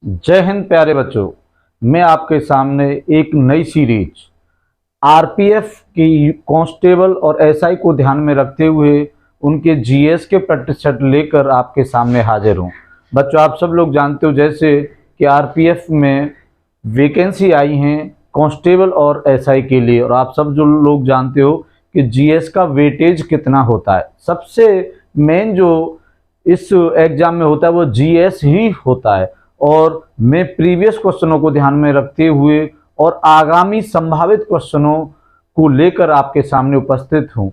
जय हिंद प्यारे बच्चों। मैं आपके सामने एक नई सीरीज आरपीएफ की कांस्टेबल और एसआई को ध्यान में रखते हुए उनके जीएस के प्रतिशत लेकर आपके सामने हाजिर हूं। बच्चों, आप सब लोग जानते हो जैसे कि आरपीएफ में वैकेंसी आई हैं कांस्टेबल और एसआई के लिए, और आप सब जो लोग जानते हो कि जीएस का वेटेज कितना होता है। सबसे मेन जो इस एग्जाम में होता है वो जीएस ही होता है। और मैं प्रीवियस क्वेश्चनों को ध्यान में रखते हुए और आगामी संभावित क्वेश्चनों को लेकर आपके सामने उपस्थित हूं।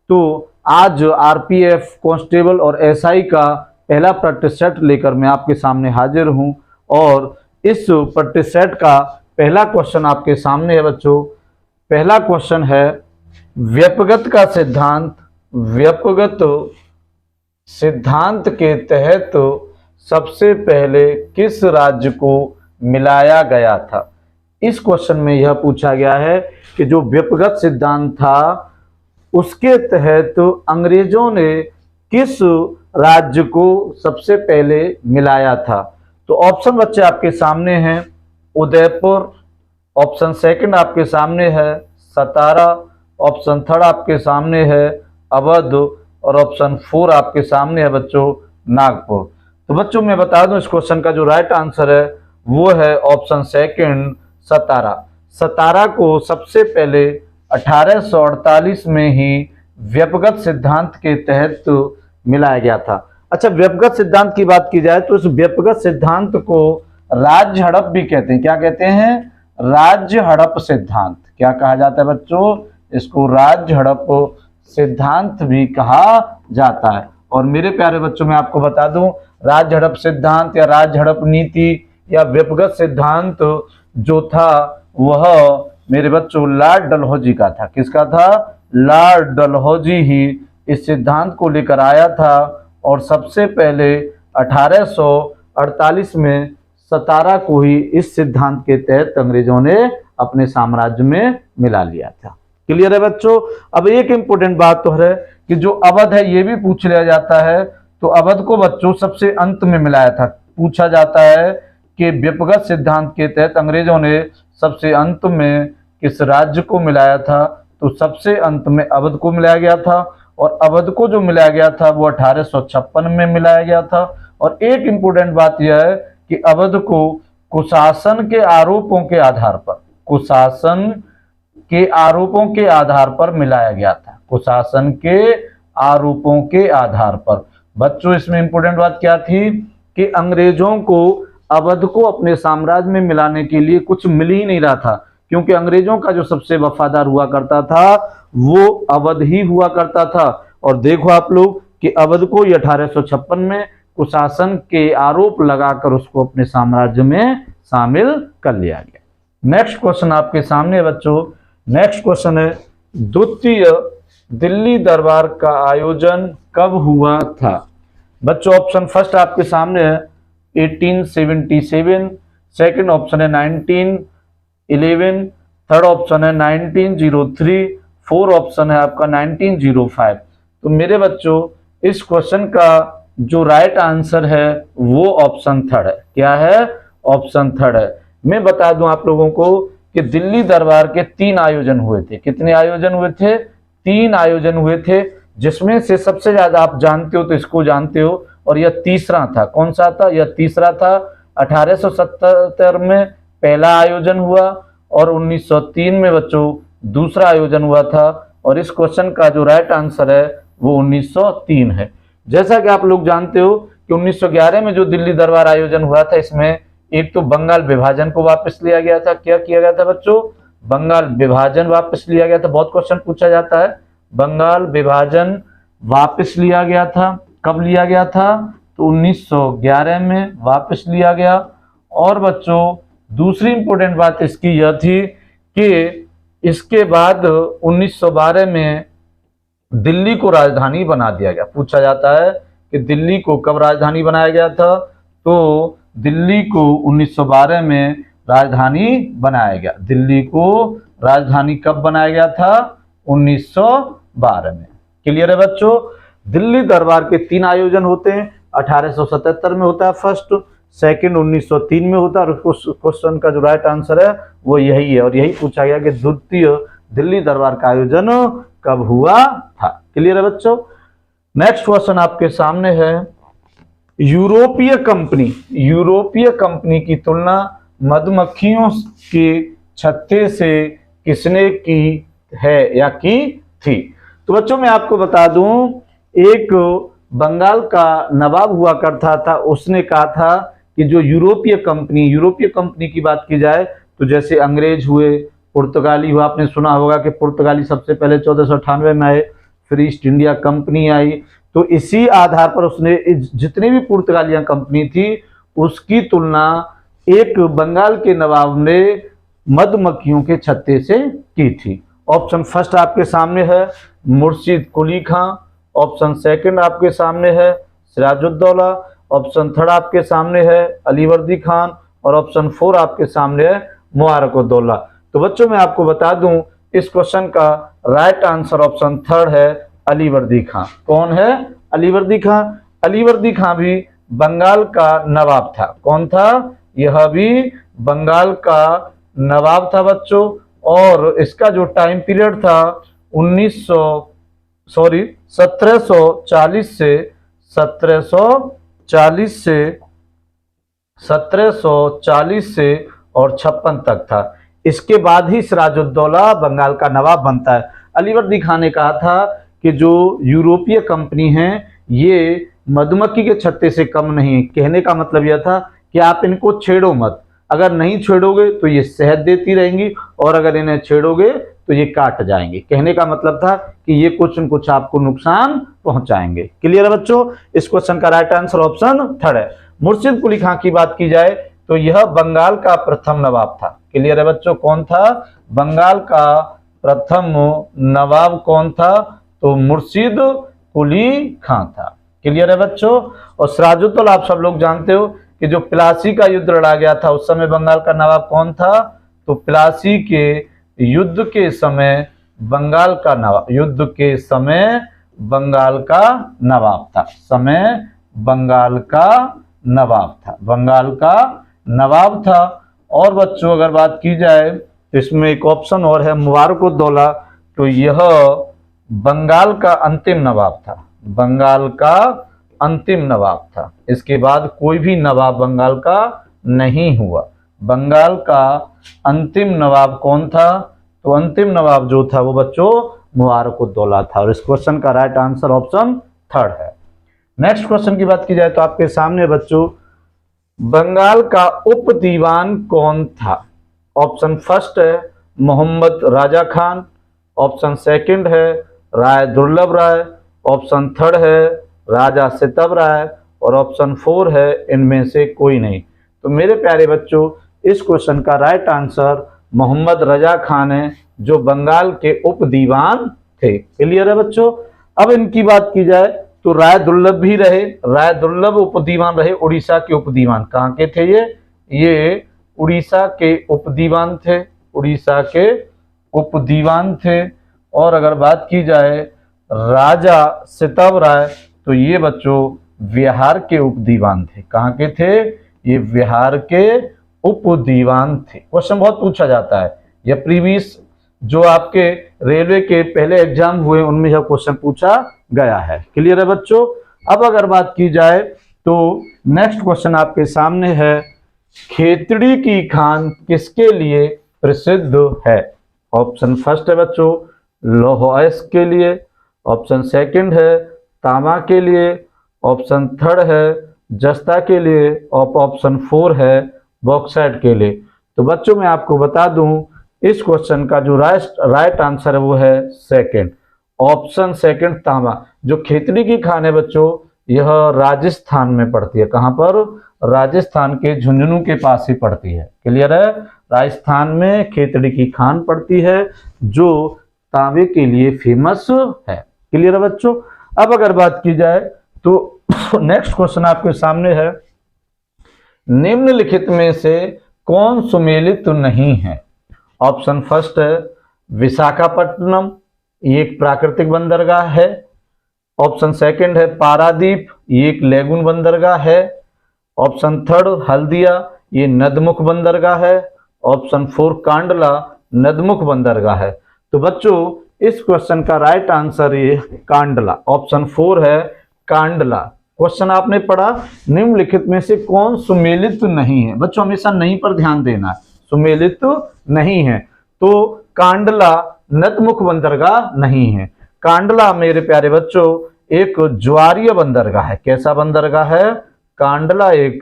तो आज आरपीएफ कांस्टेबल और एसआई का पहला प्रतिशत लेकर मैं आपके सामने हाजिर हूं, और इस प्रतिशत का पहला क्वेश्चन आपके सामने है बच्चों। पहला क्वेश्चन है, व्यपगत का सिद्धांत, व्यपगत सिद्धांत के तहत सबसे पहले किस राज्य को मिलाया गया था। इस क्वेश्चन में यह पूछा गया है कि जो व्यपगत सिद्धांत था उसके तहत अंग्रेजों ने किस राज्य को सबसे पहले मिलाया था। तो ऑप्शन बच्चे आपके सामने हैं, उदयपुर, ऑप्शन सेकंड आपके सामने है सतारा, ऑप्शन थर्ड आपके सामने है अवध, और ऑप्शन 4 आपके सामने है बच्चों नागपुर। तो बच्चों मैं बता दूं इस क्वेश्चन का जो राइट आंसर है वो है ऑप्शन सेकंड सतारा। सतारा को सबसे पहले 1848 में ही व्यपगत सिद्धांत के तहत मिलाया गया था। अच्छा, व्यपगत सिद्धांत की बात की जाए तो इस व्यपगत सिद्धांत को राज्य हड़प भी कहते हैं। क्या कहते हैं? राज्य हड़प सिद्धांत। क्या कहा जाता है बच्चों? इसको राज्य हड़प सिद्धांत भी कहा जाता है। और मेरे प्यारे बच्चों मैं आपको बता दूं, राज्य हड़प सिद्धांत या राज्य हड़प नीति या व्यपगत सिद्धांत जो था वह मेरे बच्चों लॉर्ड डलहौजी का था। किसका था? लॉर्ड डलहौजी ही इस सिद्धांत को लेकर आया था, और सबसे पहले 1848 में सतारा को ही इस सिद्धांत के तहत अंग्रेजों ने अपने साम्राज्य में मिला लिया था। क्लियर है बच्चों? अब एक इंपॉर्टेंट बात तो है कि जो अवध है ये भी पूछ लिया जाता है। तो अवध को बच्चों सबसे अंत में मिलाया था। पूछा जाता है कि व्यपगत सिद्धांत के तहत अंग्रेजों ने सबसे अंत में किस राज्य को मिलाया था। तो सबसे अंत में अवध को मिलाया गया था, और अवध को जो मिलाया गया था वो 1856 में मिलाया गया था। और एक इंपॉर्टेंट बात यह है कि अवध को कुशासन के आरोपों के आधार पर, कुशासन के आरोपों के आधार पर मिलाया गया था। कुशासन के आरोपों के आधार पर। बच्चों इसमें इंपॉर्टेंट बात क्या थी कि अंग्रेजों को अवध को अपने साम्राज्य में मिलाने के लिए कुछ मिल ही नहीं रहा था, क्योंकि अंग्रेजों का जो सबसे वफादार हुआ करता था वो अवध ही हुआ करता था। और देखो आप लोग कि अवध को 1856 में कुशासन के आरोप लगाकर उसको अपने साम्राज्य में शामिल कर लिया गया। नेक्स्ट क्वेश्चन आपके सामने है बच्चों। नेक्स्ट क्वेश्चन है, द्वितीय दिल्ली दरबार का आयोजन कब हुआ था। बच्चों ऑप्शन फर्स्ट आपके सामने है 1877, सेकंड ऑप्शन है 1911, थर्ड ऑप्शन है 1903, फोर्थ ऑप्शन है आपका 1905। तो मेरे बच्चों इस क्वेश्चन का जो राइट आंसर है वो ऑप्शन थर्ड है। क्या है? ऑप्शन थर्ड है। मैं बता दूं आप लोगों को कि दिल्ली दरबार के 3 आयोजन हुए थे। कितने आयोजन हुए थे? 3 आयोजन हुए थे, जिसमें से सबसे ज्यादा आप जानते हो तो इसको जानते हो, और यह तीसरा था। कौन सा था? यह तीसरा था। 1877 में पहला आयोजन हुआ, और 1903 में बच्चों दूसरा आयोजन हुआ था। और इस क्वेश्चन का जो राइट आंसर है वो 1903 है। जैसा कि आप लोग जानते हो कि 1911 में जो दिल्ली दरबार आयोजन हुआ था, इसमें एक तो बंगाल विभाजन को वापस लिया गया था। क्या किया गया था बच्चों? बंगाल विभाजन वापस लिया गया था। बहुत क्वेश्चन पूछा जाता है। बंगाल विभाजन वापस लिया गया था। कब लिया गया था? तो 1911 में वापस लिया गया। और बच्चों दूसरी इंपॉर्टेंट बात इसकी यह थी कि इसके बाद 1912 में दिल्ली को राजधानी बना दिया गया। पूछा जाता है कि दिल्ली को कब राजधानी बनाया गया था। तो दिल्ली को 1912 में राजधानी बनाया गया। दिल्ली को राजधानी कब बनाया गया था? 1912 में। क्लियर है बच्चों? दिल्ली दरबार के 3 आयोजन होते हैं। 1877 में होता है फर्स्ट, सेकंड 1903 में होता है। और उस क्वेश्चन का जो राइट आंसर है वो यही है, और यही पूछा गया कि द्वितीय दिल्ली दरबार का आयोजन कब हुआ था। क्लियर है बच्चों। नेक्स्ट क्वेश्चन आपके सामने है, यूरोपीय कंपनी की तुलना मधुमक्खियों के छत्ते से किसने की है या की थी। तो बच्चों मैं आपको बता दूं, एक बंगाल का नवाब हुआ करता था, उसने कहा था कि जो यूरोपीय कंपनी की बात की जाए तो जैसे अंग्रेज हुए, पुर्तगाली हुआ, आपने सुना होगा कि पुर्तगाली सबसे पहले 1498 में आए, फिर ईस्ट इंडिया कंपनी आई। तो इसी आधार पर उसने जितनी भी पुर्तगालियां कंपनी थी उसकी तुलना एक बंगाल के नवाब ने मधुमक्खियों के छत्ते से की थी। ऑप्शन फर्स्ट आपके सामने है मुर्शिद कुली खां, ऑप्शन सेकंड आपके सामने है सिराजुद्दौला, ऑप्शन थर्ड आपके सामने है अलीवर्दी खान, और ऑप्शन 4 आपके सामने है मुबारकुद्दौला। तो बच्चों मैं आपको बता दूं, इस क्वेश्चन का राइट आंसर ऑप्शन थर्ड है अलीवर्दी खां। कौन है? अलीवर्दी खां। अलीवर्दी खां भी बंगाल का नवाब था। कौन था? यह भी बंगाल का नवाब था बच्चों। और इसका जो टाइम पीरियड था 1740 से 1740 और 56 तक था। इसके बाद ही सिराजुद्दौला बंगाल का नवाब बनता है। अलीवर्दी खान ने कहा था कि जो यूरोपीय कंपनी है ये मधुमक्खी के छत्ते से कम नहीं। कहने का मतलब यह था कि आप इनको छेड़ो मत, अगर नहीं छेड़ोगे तो ये शहद देती रहेंगी, और अगर इन्हें छेड़ोगे तो ये काट जाएंगे। कहने का मतलब था कि ये कुछ न कुछ आपको नुकसान पहुंचाएंगे। क्लियर है बच्चों। इस क्वेश्चन का राइट आंसर ऑप्शन थर्ड है। मुर्शिद कुली खां की बात की जाए तो यह बंगाल का प्रथम नवाब था। क्लियर है बच्चों। कौन था? बंगाल का प्रथम नवाब कौन था? तो मुर्शिद कुली खां था। क्लियर है बच्चों। और सिराजुद्दौला आप सब लोग जानते हो कि जो प्लासी का युद्ध लड़ा गया था उस समय बंगाल का नवाब कौन था? तो प्लासी के युद्ध के समय बंगाल का नवाब था। और बच्चों अगर बात की जाए तो इसमें एक ऑप्शन और है मुबारकुद्दौला। तो यह बंगाल का अंतिम नवाब था। इसके बाद कोई भी नवाब बंगाल का नहीं हुआ। बंगाल का अंतिम नवाब कौन था? तो अंतिम नवाब जो था वो बच्चों मुबारकुद्दौला था। और इस क्वेश्चन का राइट आंसर ऑप्शन थर्ड है। नेक्स्ट क्वेश्चन की बात की जाए तो आपके सामने बच्चों बंगाल का उप दीवान कौन था? ऑप्शन फर्स्ट है मोहम्मद राजा खान, ऑप्शन सेकंड है राय दुर्लभ राय, ऑप्शन थर्ड है राजा सितब राय, और ऑप्शन 4 है इनमें से कोई नहीं। तो मेरे प्यारे बच्चों इस क्वेश्चन का राइट आंसर मोहम्मद रजा खान है, जो बंगाल के उप दीवान थे। क्लियर है बच्चों। अब इनकी बात की जाए तो राय दुर्लभ भी रहे, राय दुर्लभ उप दीवान रहे। उड़ीसा के उप दीवान कहाँ के थे? ये उड़ीसा के उप दीवान थे। और अगर बात की जाए राजा सितब राय तो ये बच्चों बिहार के उप दीवान थे। कहाँ के थे? ये बिहार के उप दीवान थे। क्वेश्चन बहुत पूछा जाता है, यह प्रीवियस जो आपके रेलवे के पहले एग्जाम हुए उनमें यह क्वेश्चन पूछा गया है। क्लियर है बच्चों। अब अगर बात की जाए तो नेक्स्ट क्वेश्चन आपके सामने है, खेतड़ी की खान किसके लिए प्रसिद्ध है? ऑप्शन फर्स्ट है बच्चों लोहास के लिए, ऑप्शन सेकंड है तांबा के लिए, ऑप्शन थर्ड है जस्ता के लिए, और ऑप्शन 4 है बॉक्साइट के लिए। तो बच्चों मैं आपको बता दूं इस क्वेश्चन का जो राइट आंसर है वो है सेकंड, ऑप्शन सेकंड तांबा। जो खेतड़ी की खान है बच्चों यह राजस्थान में पड़ती है। कहां पर? राजस्थान के झुंझुनू के पास ही पड़ती है। क्लियर है। राजस्थान में खेतड़ी की खान पड़ती है जो तांबे के लिए फेमस है। क्लियर है बच्चों। अब अगर बात की जाए तो नेक्स्ट क्वेश्चन आपके सामने है, निम्नलिखित में से कौन सुमेलित नहीं है? ऑप्शन फर्स्ट है विशाखापट्टनम, ये एक प्राकृतिक बंदरगाह है। ऑप्शन सेकंड है पारादीप, ये एक लेगुन बंदरगाह है। ऑप्शन थर्ड हल्दिया, ये नदमुख बंदरगाह है। ऑप्शन 4 कांडला नदमुख बंदरगाह है। तो बच्चों इस क्वेश्चन का राइट आंसर ये कांडला, ऑप्शन 4 है कांडला। क्वेश्चन आपने पढ़ा, निम्नलिखित में से कौन सुमेलित नहीं है। बच्चों हमेशा नहीं पर ध्यान देना है, सुमेलित नहीं है तो कांडला नदमुख बंदरगाह नहीं है। कांडला मेरे प्यारे बच्चों एक ज्वारीय बंदरगाह है। कैसा बंदरगाह है? कांडला एक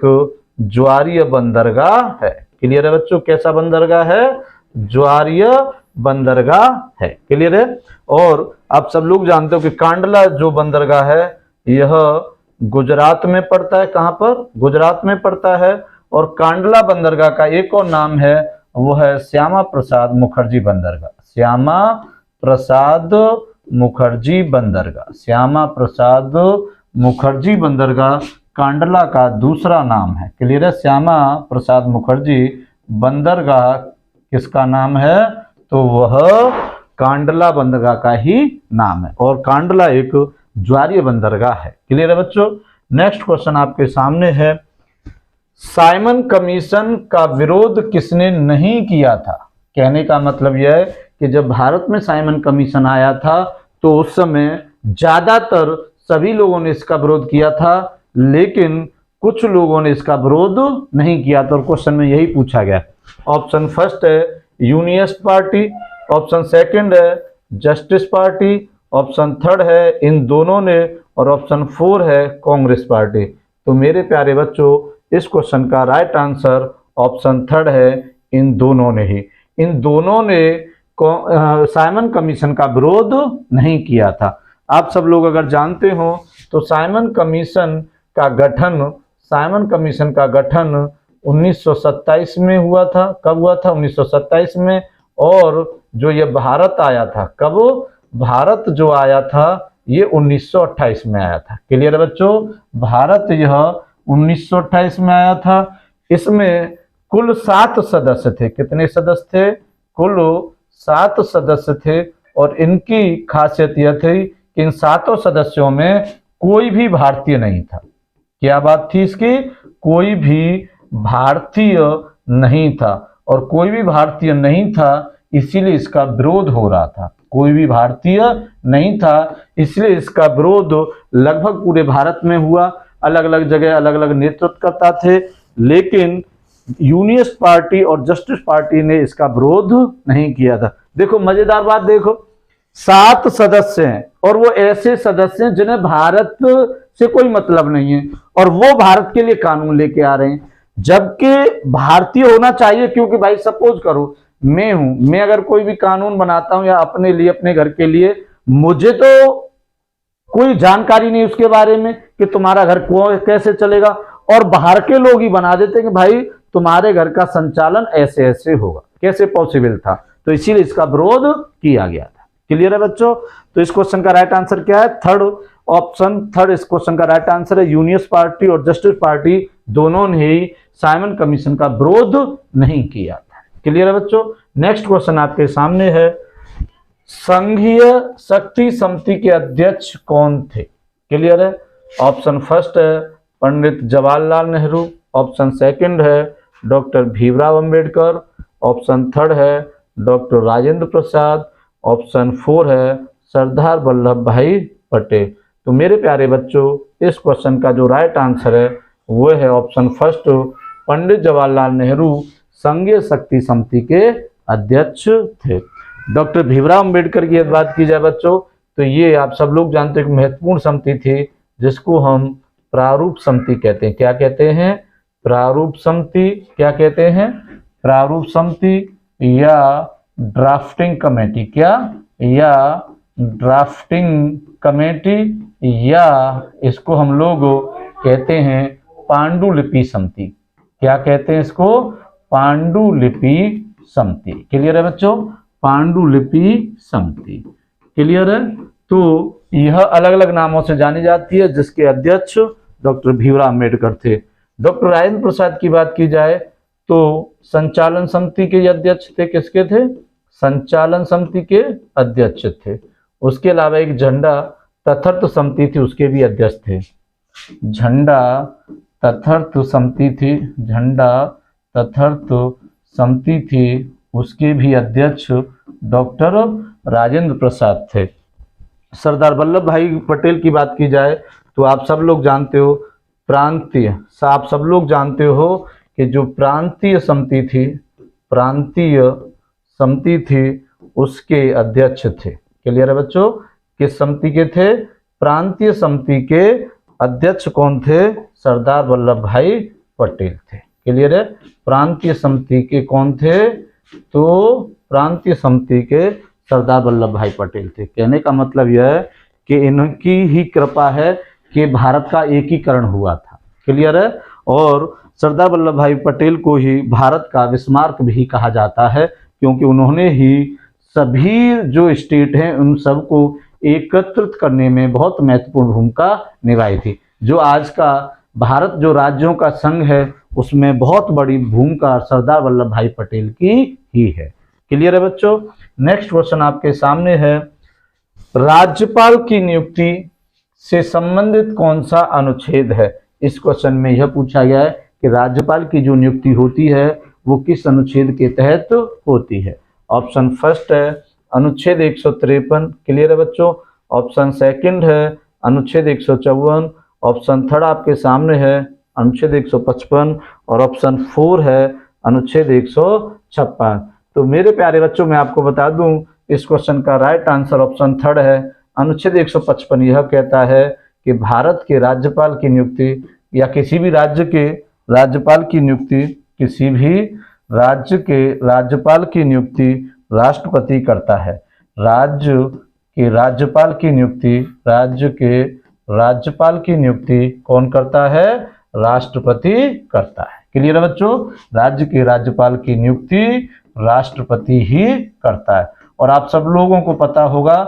ज्वारीय बंदरगाह है। क्लियर है बच्चों? कैसा बंदरगाह है? ज्वारीय बंदरगाह है। क्लियर है? और आप सब लोग जानते हो कि कांडला जो बंदरगाह है यह गुजरात में पड़ता है। कहां पर? गुजरात में पड़ता है। और कांडला बंदरगाह का एक और नाम है, वो है श्यामा प्रसाद मुखर्जी बंदरगाह। श्यामा प्रसाद मुखर्जी बंदरगाह। श्यामा प्रसाद मुखर्जी बंदरगाह कांडला का दूसरा नाम है। क्लियर है? श्यामा प्रसाद मुखर्जी बंदरगाह किसका नाम है? तो वह कांडला बंदरगाह का ही नाम है। और कांडला एक ज्वारीय बंदरगाह है। क्लियर है बच्चों? नेक्स्ट क्वेश्चन आपके सामने है, साइमन कमीशन का विरोध किसने नहीं किया था? कहने का मतलब यह है कि जब भारत में साइमन कमीशन आया था तो उस समय ज्यादातर सभी लोगों ने इसका विरोध किया था, लेकिन कुछ लोगों ने इसका विरोध नहीं किया था। और क्वेश्चन में यही पूछा गया। ऑप्शन फर्स्ट है यूनियनिस्ट पार्टी, ऑप्शन सेकंड है जस्टिस पार्टी, ऑप्शन थर्ड है इन दोनों ने, और ऑप्शन 4 है कांग्रेस पार्टी। तो मेरे प्यारे बच्चों इस क्वेश्चन का राइट आंसर ऑप्शन थर्ड है इन दोनों ने ही। इन दोनों ने साइमन कमीशन का विरोध नहीं किया था। आप सब लोग अगर जानते हो तो साइमन कमीशन का गठन 1927 में हुआ था। कब हुआ था? 1927 में। और जो ये भारत आया था, कब भारत जो आया था ये 1928 में आया था। क्लियर है बच्चों? भारत यह 1928 में आया था। इसमें कुल 7 सदस्य थे। कितने सदस्य थे? कुल 7 सदस्य थे। और इनकी खासियत यह थी कि इन 7 सदस्यों में कोई भी भारतीय नहीं था। क्या बात थी इसकी? कोई भी भारतीय नहीं था। और कोई भी भारतीय नहीं था इसीलिए इसका विरोध हो रहा था। कोई भी भारतीय नहीं था इसलिए इसका विरोध लगभग पूरे भारत में हुआ। अलग अलग जगह अलग अलग नेतृत्वकर्ता थे, लेकिन यूनियनिस्ट पार्टी और जस्टिस पार्टी ने इसका विरोध नहीं किया था। देखो मजेदार बात देखो, 7 सदस्य हैं और वो ऐसे सदस्य हैं जिन्हें भारत से कोई मतलब नहीं है, और वो भारत के लिए कानून लेके आ रहे हैं। जबकि भारतीय होना चाहिए, क्योंकि भाई सपोज करो मैं अगर कोई भी कानून बनाता हूं या अपने लिए, अपने घर के लिए, मुझे तो कोई जानकारी नहीं उसके बारे में कि तुम्हारा घर कैसे चलेगा, और बाहर के लोग ही बना देते हैं कि भाई तुम्हारे घर का संचालन ऐसे ऐसे होगा। कैसे पॉसिबल था? तो इसीलिए इसका विरोध किया गया था। क्लियर है बच्चों? तो इस क्वेश्चन का राइट आंसर क्या है? थर्ड, ऑप्शन थर्ड इस क्वेश्चन का राइट आंसर है। यूनियनिस्ट पार्टी और जस्टिस पार्टी दोनों ने ही साइमन कमीशन का विरोध नहीं किया था। क्लियर है बच्चों? नेक्स्ट क्वेश्चन आपके सामने है, संघीय शक्ति समिति के अध्यक्ष कौन थे? क्लियर है? ऑप्शन फर्स्ट है पंडित जवाहरलाल नेहरू, ऑप्शन सेकंड है doctor Bhimrao Ambedkar, option third है डॉक्टर राजेंद्र प्रसाद, ऑप्शन 4 है सरदार वल्लभ भाई पटेल। तो मेरे प्यारे बच्चों इस क्वेश्चन का जो राइट आंसर है वो है ऑप्शन फर्स्ट, पंडित जवाहरलाल नेहरू संघीय शक्ति समिति के अध्यक्ष थे। डॉक्टर भीमराव अंबेडकर की बात की जाए बच्चों तो ये आप सब लोग जानते हैं एक महत्वपूर्ण समिति थी जिसको हम प्रारूप समिति कहते हैं। क्या कहते हैं? प्रारूप समिति। क्या कहते हैं? प्रारूप समिति या ड्राफ्टिंग कमेटी। क्या? या ड्राफ्टिंग कमेटी, या इसको हम लोग कहते हैं पांडुलिपि समिति। क्या कहते हैं इसको? पांडुलिपि समिति। क्लियर है बच्चों? पांडुलिपि समिति। क्लियर है? तो यह अलग अलग नामों से जानी जाती है, जिसके अध्यक्ष डॉक्टर भीमराव अंबेडकर थे। डॉक्टर राजेंद्र प्रसाद की बात की जाए तो संचालन समिति के अध्यक्ष थे। किसके थे? संचालन समिति के अध्यक्ष थे। उसके अलावा एक झंडा तथर्थ समिति थी, उसके भी अध्यक्ष थे। झंडा तथर्थ समिति थी, झंडा तथर्थ समिति थी, उसके भी अध्यक्ष डॉक्टर राजेंद्र प्रसाद थे। सरदार वल्लभ भाई पटेल की बात की जाए तो आप सब लोग जानते हो आप सब लोग जानते हो कि जो प्रांतीय समिति थी उसके अध्यक्ष थे। क्लियर है बच्चों? किस समिति के थे? प्रांतीय समिति के अध्यक्ष कौन थे? सरदार वल्लभ भाई पटेल थे। क्लियर है? प्रांतीय समिति के कौन थे? तो प्रांतीय समिति के सरदार वल्लभ भाई पटेल थे। कहने का मतलब यह है कि इनकी ही कृपा है कि भारत का एकीकरण हुआ था। क्लियर है? और सरदार वल्लभ भाई पटेल को ही भारत का बिस्मार्क भी कहा जाता है, क्योंकि उन्होंने ही सभी जो स्टेट हैं उन सबको एकत्रित करने में बहुत महत्वपूर्ण भूमिका निभाई थी। जो आज का भारत जो राज्यों का संघ है उसमें बहुत बड़ी भूमिका सरदार वल्लभ भाई पटेल की ही है। क्लियर है बच्चों? नेक्स्ट क्वेश्चन आपके सामने है, राज्यपाल की नियुक्ति से संबंधित कौन सा अनुच्छेद है? इस क्वेश्चन में यह पूछा गया है कि राज्यपाल की जो नियुक्ति होती है वो किस अनुच्छेद के तहत होती है। ऑप्शन फर्स्ट है अनुच्छेद 153। क्लियर है बच्चों? ऑप्शन सेकंड है अनुच्छेद 154। ऑप्शन थर्ड आपके सामने है अनुच्छेद 155 और ऑप्शन 4 है अनुच्छेद 156। तो मेरे प्यारे बच्चों मैं आपको बता दूं इस क्वेश्चन का राइट आंसर ऑप्शन थर्ड है अनुच्छेद 155। यह कहता है कि भारत के राज्यपाल की नियुक्ति या किसी भी राज्य के राज्यपाल की नियुक्ति, किसी भी राज्य के राज्यपाल की नियुक्ति राष्ट्रपति करता है। राज्य के राज्यपाल की नियुक्ति कौन करता है? राष्ट्रपति करता है। क्लियर है बच्चों? राज्य के राज्यपाल की नियुक्ति राष्ट्रपति ही करता है। और आप सब लोगों को पता होगा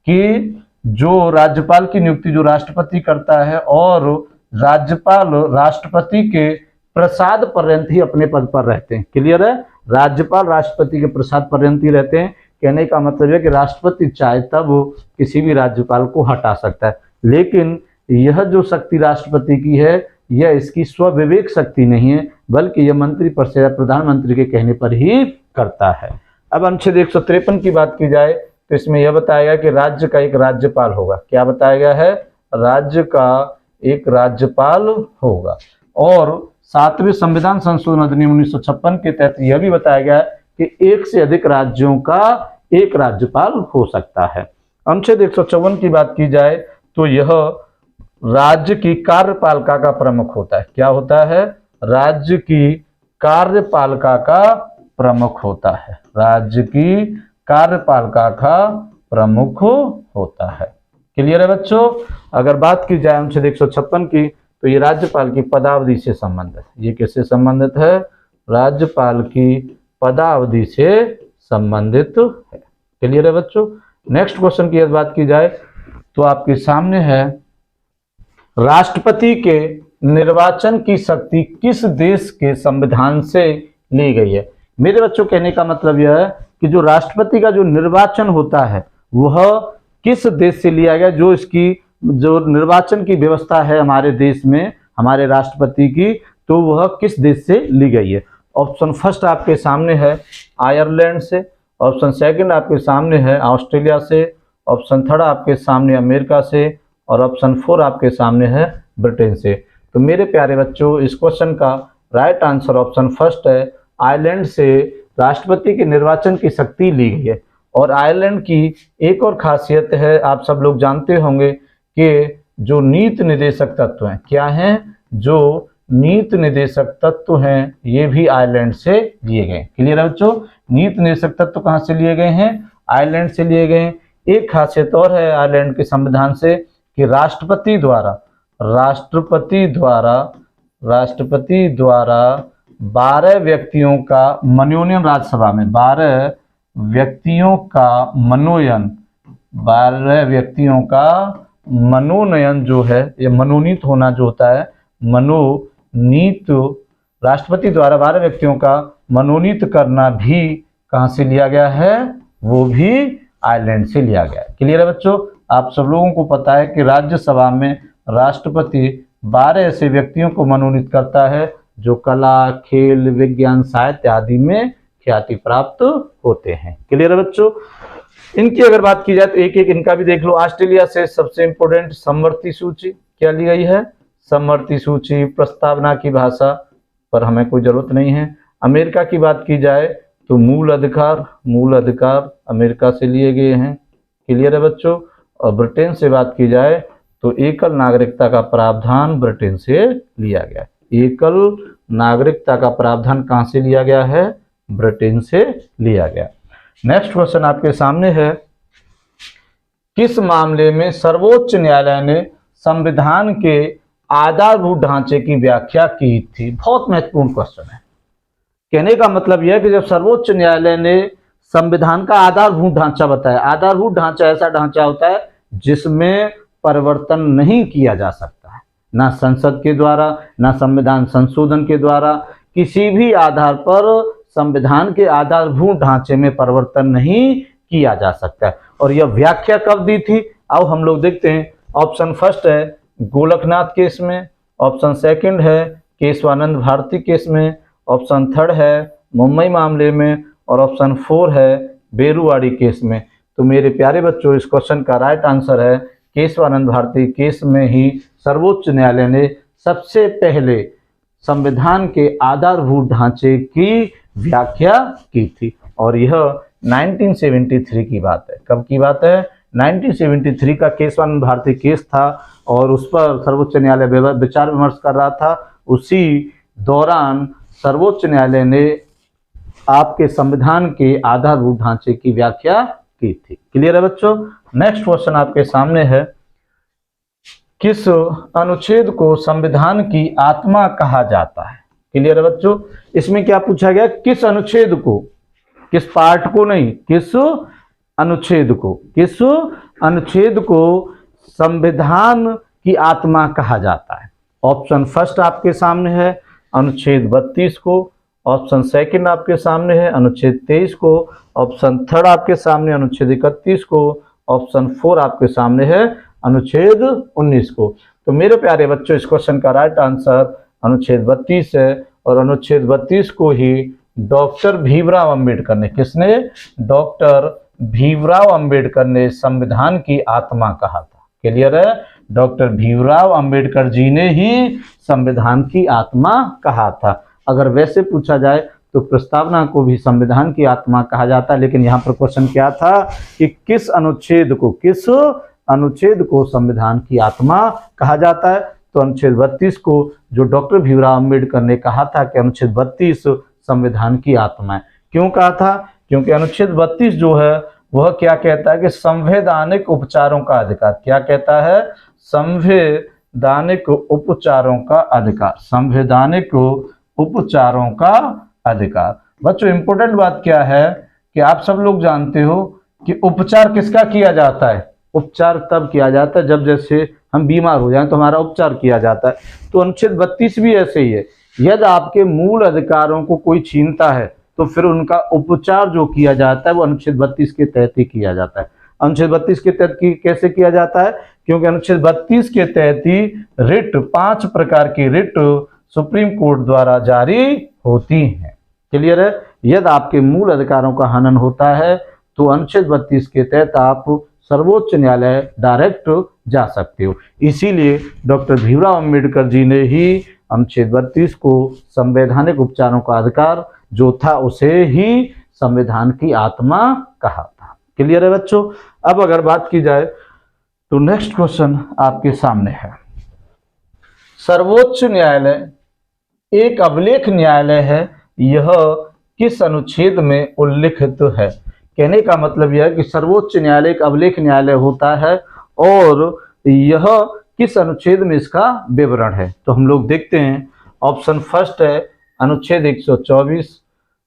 कि जो राज्यपाल की नियुक्ति जो राष्ट्रपति करता है और राज्यपाल राष्ट्रपति के प्रसाद पर्यंत ही अपने पद पर रहते हैं। क्लियर है? राज्यपाल राष्ट्रपति के प्रसाद पर्यंत ही रहते हैं। कहने का मतलब है कि राष्ट्रपति चाहे तब किसी भी राज्यपाल को हटा सकता है, लेकिन यह जो शक्ति राष्ट्रपति की है यह इसकी स्वविवेक शक्ति नहीं है, बल्कि यह मंत्री परिषद प्रधानमंत्री के कहने पर ही करता है। अब अनुच्छेद 153 की बात की जाए तो इसमें यह बताया गया कि राज्य का एक राज्यपाल होगा। क्या बताया गया है? राज्य का एक राज्यपाल होगा। और 7वें संविधान संशोधन अधिनियम 1956 के तहत यह भी बताया गया है कि एक से अधिक राज्यों का एक राज्यपाल हो सकता है। अनुच्छेद 154 की बात की जाए तो यह राज्य की कार्यपालिका का प्रमुख होता है। क्या होता है? राज्य की कार्यपालिका का प्रमुख होता है। राज्य की कार्यपालिका का प्रमुख होता है। क्लियर है बच्चों? अगर बात की जाए अनुच्छेद 156 की तो ये राज्यपाल की पदावधि से संबंधित है। ये किससे संबंधित है? राज्यपाल की पदावधि से संबंधित है। क्लियर है बच्चों? नेक्स्ट क्वेश्चन की बात की जाए तो आपके सामने है, राष्ट्रपति के निर्वाचन की शक्ति किस देश के संविधान से ली गई है? मेरे बच्चों कहने का मतलब यह है कि जो राष्ट्रपति का जो निर्वाचन होता है वह किस देश से लिया गया, जो इसकी जो निर्वाचन की व्यवस्था है हमारे देश में हमारे राष्ट्रपति की, तो वह किस देश से ली गई है। ऑप्शन फर्स्ट आपके सामने है आयरलैंड से, ऑप्शन सेकंड आपके सामने है ऑस्ट्रेलिया से, ऑप्शन थर्ड आपके सामने अमेरिका से और ऑप्शन 4 आपके सामने है ब्रिटेन से। तो मेरे प्यारे बच्चों इस क्वेश्चन का राइट आंसर ऑप्शन फर्स्ट है, आयरलैंड से राष्ट्रपति के निर्वाचन की शक्ति ली गई है। और आयरलैंड की एक और खासियत है, आप सब लोग जानते होंगे कि जो नीति निर्देशक तत्व हैं, क्या हैं? जो नीति निर्देशक तत्व हैं ये भी आयरलैंड से लिए गए। क्लियर है बच्चों? नीति निर्देशक तत्व कहाँ से लिए गए हैं? आयरलैंड से लिए गए। एक खासियत और है आयरलैंड के संविधान से कि राष्ट्रपति द्वारा 12 व्यक्तियों का मनोनयन राज्यसभा में 12 व्यक्तियों का मनोनयन जो है, ये मनोनीत होना जो होता है, मनोनीत राष्ट्रपति द्वारा 12 व्यक्तियों का मनोनीत करना भी कहाँ से लिया गया है? वो भी आयरलैंड से लिया गया है। क्लियर है बच्चों? आप सब लोगों को पता है कि राज्यसभा में राष्ट्रपति 12 ऐसे व्यक्तियों को मनोनीत करता है जो कला, खेल, विज्ञान, साहित्य आदि में ख्याति प्राप्त होते हैं। क्लियर है बच्चों। इनकी अगर बात की जाए तो एक एक इनका भी देख लो। ऑस्ट्रेलिया से सबसे इंपोर्टेंट समवर्ती सूची क्या ली गई है, समवर्ती सूची। प्रस्तावना की भाषा पर हमें कोई जरूरत नहीं है। अमेरिका की बात की जाए तो मूल अधिकार अमेरिका से लिए गए हैं। क्लियर है बच्चों। और ब्रिटेन से बात की जाए तो एकल नागरिकता का प्रावधान ब्रिटेन से लिया गया। एकल नागरिकता का प्रावधान कहां से लिया गया है, ब्रिटेन से लिया गया। नेक्स्ट क्वेश्चन आपके सामने है, किस मामले में सर्वोच्च न्यायालय ने संविधान के आधारभूत ढांचे की व्याख्या की थी। बहुत महत्वपूर्ण क्वेश्चन है। कहने का मतलब यह है कि जब सर्वोच्च न्यायालय ने संविधान का आधारभूत ढांचा बताया, आधारभूत ढांचा ऐसा ढांचा होता है जिसमें परिवर्तन नहीं किया जा सकता है, ना संसद के द्वारा, ना संविधान संशोधन के द्वारा, किसी भी आधार पर संविधान के आधारभूत ढांचे में परिवर्तन नहीं किया जा सकता है। और यह व्याख्या कब दी थी, आओ हम लोग देखते हैं। ऑप्शन फर्स्ट है गोलकनाथ केस में, ऑप्शन सेकंड है केशवानंद भारती केस में, ऑप्शन थर्ड है मुंबई मामले में, और ऑप्शन 4 है बेरुवाड़ी केस में। तो मेरे प्यारे बच्चों, इस क्वेश्चन का राइट आंसर है केशवानंद भारती केस में ही सर्वोच्च न्यायालय ने सबसे पहले संविधान के आधारभूत ढांचे की व्याख्या की थी। और यह 1973 की बात है। कब की बात है, 1973 का केशवानंद भारती केस था और उस पर सर्वोच्च न्यायालय विचार विमर्श कर रहा था। उसी दौरान सर्वोच्च न्यायालय ने आपके संविधान के आधारभूत ढांचे की व्याख्या की थी। क्लियर है बच्चों। नेक्स्ट क्वेश्चन आपके सामने है, किस अनुच्छेद को संविधान की आत्मा कहा जाता है। क्लियर है बच्चों। इसमें क्या पूछा गया, किस अनुच्छेद को, किस पार्ट को नहीं, किस अनुच्छेद को, किस अनुच्छेद को संविधान की आत्मा कहा जाता है। ऑप्शन फर्स्ट आपके सामने है अनुच्छेद 32 को, ऑप्शन सेकंड आपके सामने है अनुच्छेद 23 को, ऑप्शन थर्ड आपके सामने अनुच्छेद 31 को, ऑप्शन 4 आपके सामने है अनुच्छेद 19 को। तो मेरे प्यारे बच्चों, इस क्वेश्चन का राइट आंसर अनुच्छेद 32 है। और अनुच्छेद 32 को ही डॉक्टर भीमराव अंबेडकर ने, किसने, डॉक्टर भीमराव अंबेडकर ने संविधान की आत्मा कहा था। क्लियर है। डॉक्टर भीमराव अंबेडकर जी ने ही संविधान की आत्मा कहा था। अगर वैसे पूछा जाए तो प्रस्तावना को भी संविधान की आत्मा कहा जाता है, लेकिन यहाँ पर क्वेश्चन क्या था कि किस अनुच्छेद को, किस अनुच्छेद को संविधान की आत्मा कहा जाता है। तो अनुच्छेद 32 को जो डॉक्टर भीमराव अंबेडकर ने कहा था कि अनुच्छेद 32 संविधान की आत्मा है। क्यों कहा था, क्योंकि अनुच्छेद 32 जो है वह क्या कहता है कि संवैधानिक उपचारों का अधिकार, क्या कहता है, संवैधानिक उपचारों का अधिकार, संवैधानिक उपचारों का अधिकार। बच्चों इंपॉर्टेंट बात क्या है कि आप सब लोग जानते हो कि उपचार किसका किया जाता है, उपचार तब किया जाता है जब जैसे हम बीमार हो जाएं तो हमारा उपचार किया जाता है। तो अनुच्छेद 32 भी ऐसे ही है। यदि आपके मूल अधिकारों को कोई छीनता है तो फिर उनका उपचार जो किया जाता है वो अनुच्छेद 32 के तहत ही किया जाता है। अनुच्छेद 32 के तहत कैसे किया जाता है, क्योंकि अनुच्छेद 32 के तहत ही रिट, 5 प्रकार की रिट सुप्रीम कोर्ट द्वारा जारी होती हैं। क्लियर है। यदि आपके मूल अधिकारों का हनन होता है तो अनुच्छेद 32 के तहत आप सर्वोच्च न्यायालय डायरेक्ट जा सकते हो। इसीलिए डॉक्टर भीमराव अंबेडकर जी ने ही अनुच्छेद 32 को संवैधानिक उपचारों का अधिकार जो था उसे ही संविधान की आत्मा कहा था। क्लियर है बच्चों। अब अगर बात की जाए तो नेक्स्ट क्वेश्चन आपके सामने है, सर्वोच्च न्यायालय एक अभिलेख न्यायालय है, यह किस अनुच्छेद में उल्लिखित है। कहने का मतलब यह है कि सर्वोच्च न्यायालय एक अभिलेख न्यायालय होता है और यह किस अनुच्छेद में इसका विवरण है। तो हम लोग देखते हैं। ऑप्शन फर्स्ट है अनुच्छेद 124,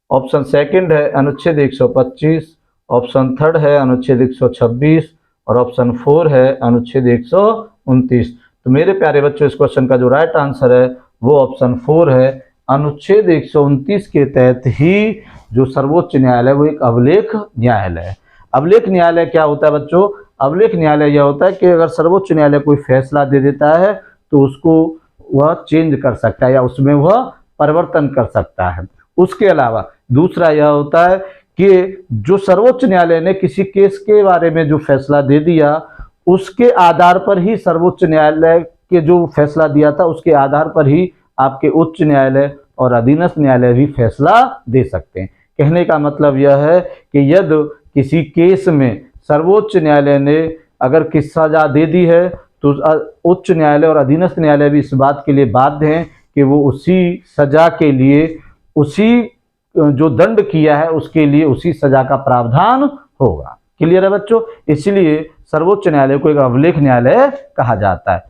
ऑप्शन सेकंड है अनुच्छेद 125, ऑप्शन थर्ड है अनुच्छेद 126 और ऑप्शन 4 है अनुच्छेद 129। तो मेरे प्यारे बच्चों, इस क्वेश्चन का जो राइट आंसर है वो ऑप्शन 4 है। अनुच्छेद 129 के तहत ही जो सर्वोच्च न्यायालय वो एक अभिलेख न्यायालय है। अभिलेख न्यायालय क्या होता है बच्चों, अभिलेख न्यायालय यह होता है कि अगर सर्वोच्च न्यायालय कोई फैसला दे देता है तो उसको वह चेंज कर सकता है या उसमें वह परिवर्तन कर सकता है। उसके अलावा दूसरा यह होता है कि जो सर्वोच्च न्यायालय ने किसी केस के बारे में जो फैसला दे दिया, उसके आधार पर ही सर्वोच्च न्यायालय के जो फैसला दिया था उसके आधार पर ही आपके उच्च न्यायालय और अधीनस्थ न्यायालय भी फैसला दे सकते हैं। कहने का मतलब यह है कि यदि किसी केस में सर्वोच्च न्यायालय ने अगर किस सजा दे दी है तो उच्च न्यायालय और अधीनस्थ न्यायालय भी इस बात के लिए बाध्य हैं कि वो उसी सजा के लिए, उसी जो दंड किया है उसके लिए उसी सजा का प्रावधान होगा। क्लियर है बच्चों? इसलिए सर्वोच्च न्यायालय को एक अभिलेख न्यायालय कहा जाता है।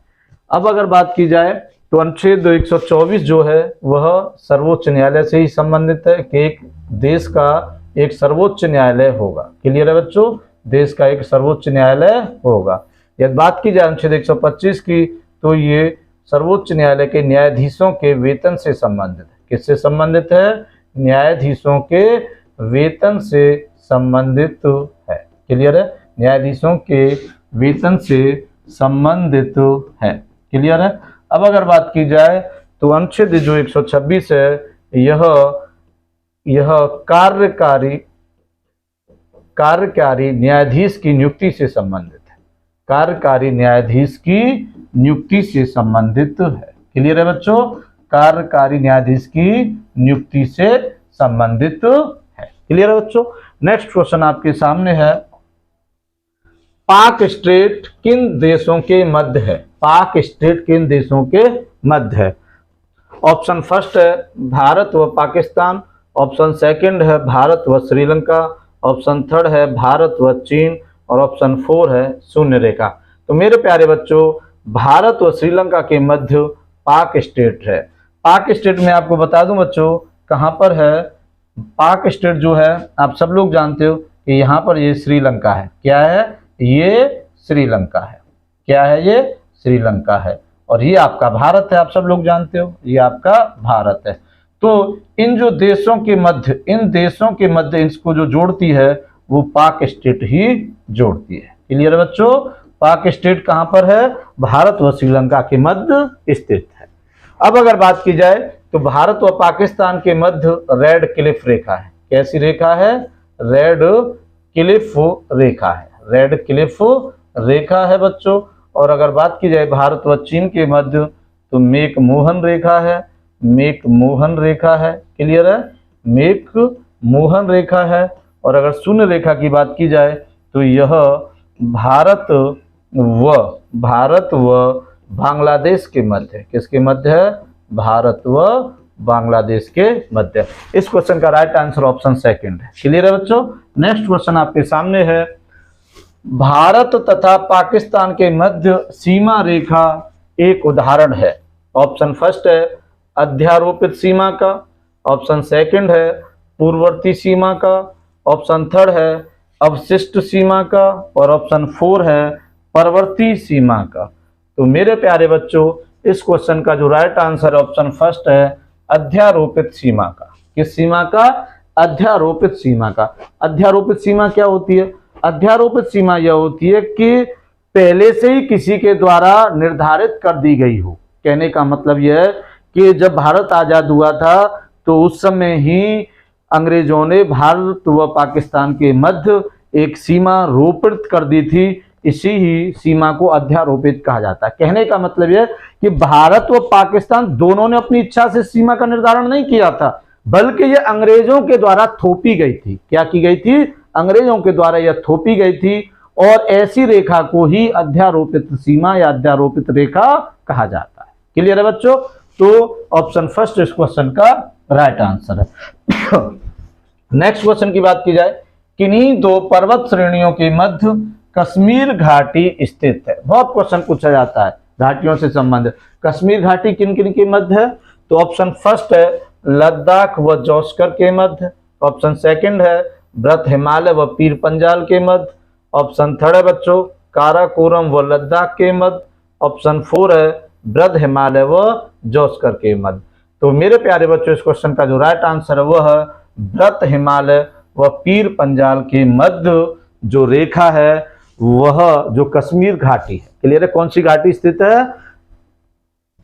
अब अगर बात की जाए तो अनुच्छेद 124 जो है वह सर्वोच्च न्यायालय से ही संबंधित है कि एक देश का एक सर्वोच्च न्यायालय होगा। क्लियर है बच्चों? देश का एक सर्वोच्च न्यायालय होगा। यदि बात की जाए अनुच्छेद 125 की तो ये सर्वोच्च न्यायालय के न्यायाधीशों के वेतन से संबंधित है। किससे संबंधित है? न्यायाधीशों के वेतन से संबंधित है। क्लियर है? न्यायाधीशों के वेतन से संबंधित है। क्लियर है? अब अगर बात की जाए तो अनुच्छेद जो 126 है यह कार्यकारी न्यायाधीश की नियुक्ति से संबंधित है। कार्यकारी न्यायाधीश की नियुक्ति से संबंधित है। क्लियर है बच्चों? कार्यकारी न्यायाधीश की नियुक्ति से संबंधित है। क्लियर है बच्चों? नेक्स्ट क्वेश्चन आपके सामने है, पाक स्टेट किन देशों के मध्य है? पाक स्टेट किन देशों के मध्य है? ऑप्शन फर्स्ट है भारत व पाकिस्तान, ऑप्शन सेकंड है भारत व श्रीलंका, ऑप्शन थर्ड है भारत व चीन और ऑप्शन 4 है शून्य रेखा। तो मेरे प्यारे बच्चों, भारत व श्रीलंका के मध्य पाक स्टेट है। पाक स्टेट में आपको बता दूं बच्चों कहां पर है। पाक स्टेट जो है आप सब लोग जानते हो कि यहाँ पर ये श्रीलंका है। क्या है? ये श्रीलंका है। क्या है? ये श्रीलंका है। और ये आपका भारत है, आप सब लोग जानते हो, ये आपका भारत है। तो इन जो देशों के मध्य, इन देशों के मध्य इसको जो जोड़ती है वो पाक स्टेट ही जोड़ती है। क्लियर है बच्चों? पाक स्टेट कहां पर है? भारत व श्रीलंका के मध्य स्थित है। अब अगर बात की जाए तो भारत व पाकिस्तान के मध्य रेड क्लिफ रेखा है। कैसी रेखा है? रेड क्लिफ रेखा है। रेड क्लिफ रेखा है बच्चों। और अगर बात की जाए भारत व चीन के मध्य तो मेक मोहन रेखा है। मेक मोहन रेखा है। क्लियर है? मेक मोहन रेखा है। और अगर शून्य रेखा की बात की जाए तो यह भारत व बांग्लादेश के मध्य है। किसके मध्य है? भारत व बांग्लादेश के मध्य। इस क्वेश्चन का राइट आंसर ऑप्शन सेकंड है। क्लियर है बच्चों? नेक्स्ट क्वेश्चन आपके सामने है, भारत तथा पाकिस्तान के मध्य सीमा रेखा एक उदाहरण है। ऑप्शन फर्स्ट है अध्यारोपित सीमा का, ऑप्शन सेकंड है पूर्ववर्ती सीमा का, ऑप्शन थर्ड है अवशिष्ट सीमा का और ऑप्शन 4 है परवर्ती सीमा का। तो मेरे प्यारे बच्चों, इस क्वेश्चन का जो राइट आंसर है ऑप्शन फर्स्ट है अध्यारोपित सीमा का। किस सीमा का? अध्यारोपित सीमा का। अध्यारोपित सीमा क्या होती है? अध्यारोपित सीमा यह होती है कि पहले से ही किसी के द्वारा निर्धारित कर दी गई हो। कहने का मतलब यह है कि जब भारत आजाद हुआ था तो उस समय ही अंग्रेजों ने भारत व पाकिस्तान के मध्य एक सीमा रोपित कर दी थी। इसी ही सीमा को अध्यारोपित कहा जाता है। कहने का मतलब यह कि भारत व पाकिस्तान दोनों ने अपनी इच्छा से सीमा का निर्धारण नहीं किया था, बल्कि यह अंग्रेजों के द्वारा थोपी गई थी। क्या की गई थी? अंग्रेजों के द्वारा यह थोपी गई थी। और ऐसी रेखा को ही अध्यारोपित सीमा या अध्यारोपित रेखा कहा जाता है। क्लियर है बच्चों? तो ऑप्शन फर्स्ट इस क्वेश्चन का राइट आंसर है। नेक्स्ट क्वेश्चन की बात की जाए, किन्हीं दो पर्वत श्रेणियों के मध्य कश्मीर घाटी स्थित है। बहुत क्वेश्चन पूछा जाता है घाटियों से संबंधित। कश्मीर घाटी किन किन के मध्य है? तो ऑप्शन फर्स्ट है लद्दाख व जोस्कर के मध्य, ऑप्शन सेकंड है ब्रत हिमालय व पीर पंजाल के मध्य, ऑप्शन थर्ड है बच्चों काराकोरम व लद्दाख के मध्य, ऑप्शन 4 है ब्रत हिमालय व जोस्कर के मध्य। तो मेरे प्यारे बच्चों, इस क्वेश्चन का जो राइट आंसर है वह है ब्रत हिमालय व पीर पंजाल के मध्य जो रेखा है वह जो कश्मीर घाटी है। क्लियर है? कौन सी घाटी स्थित है?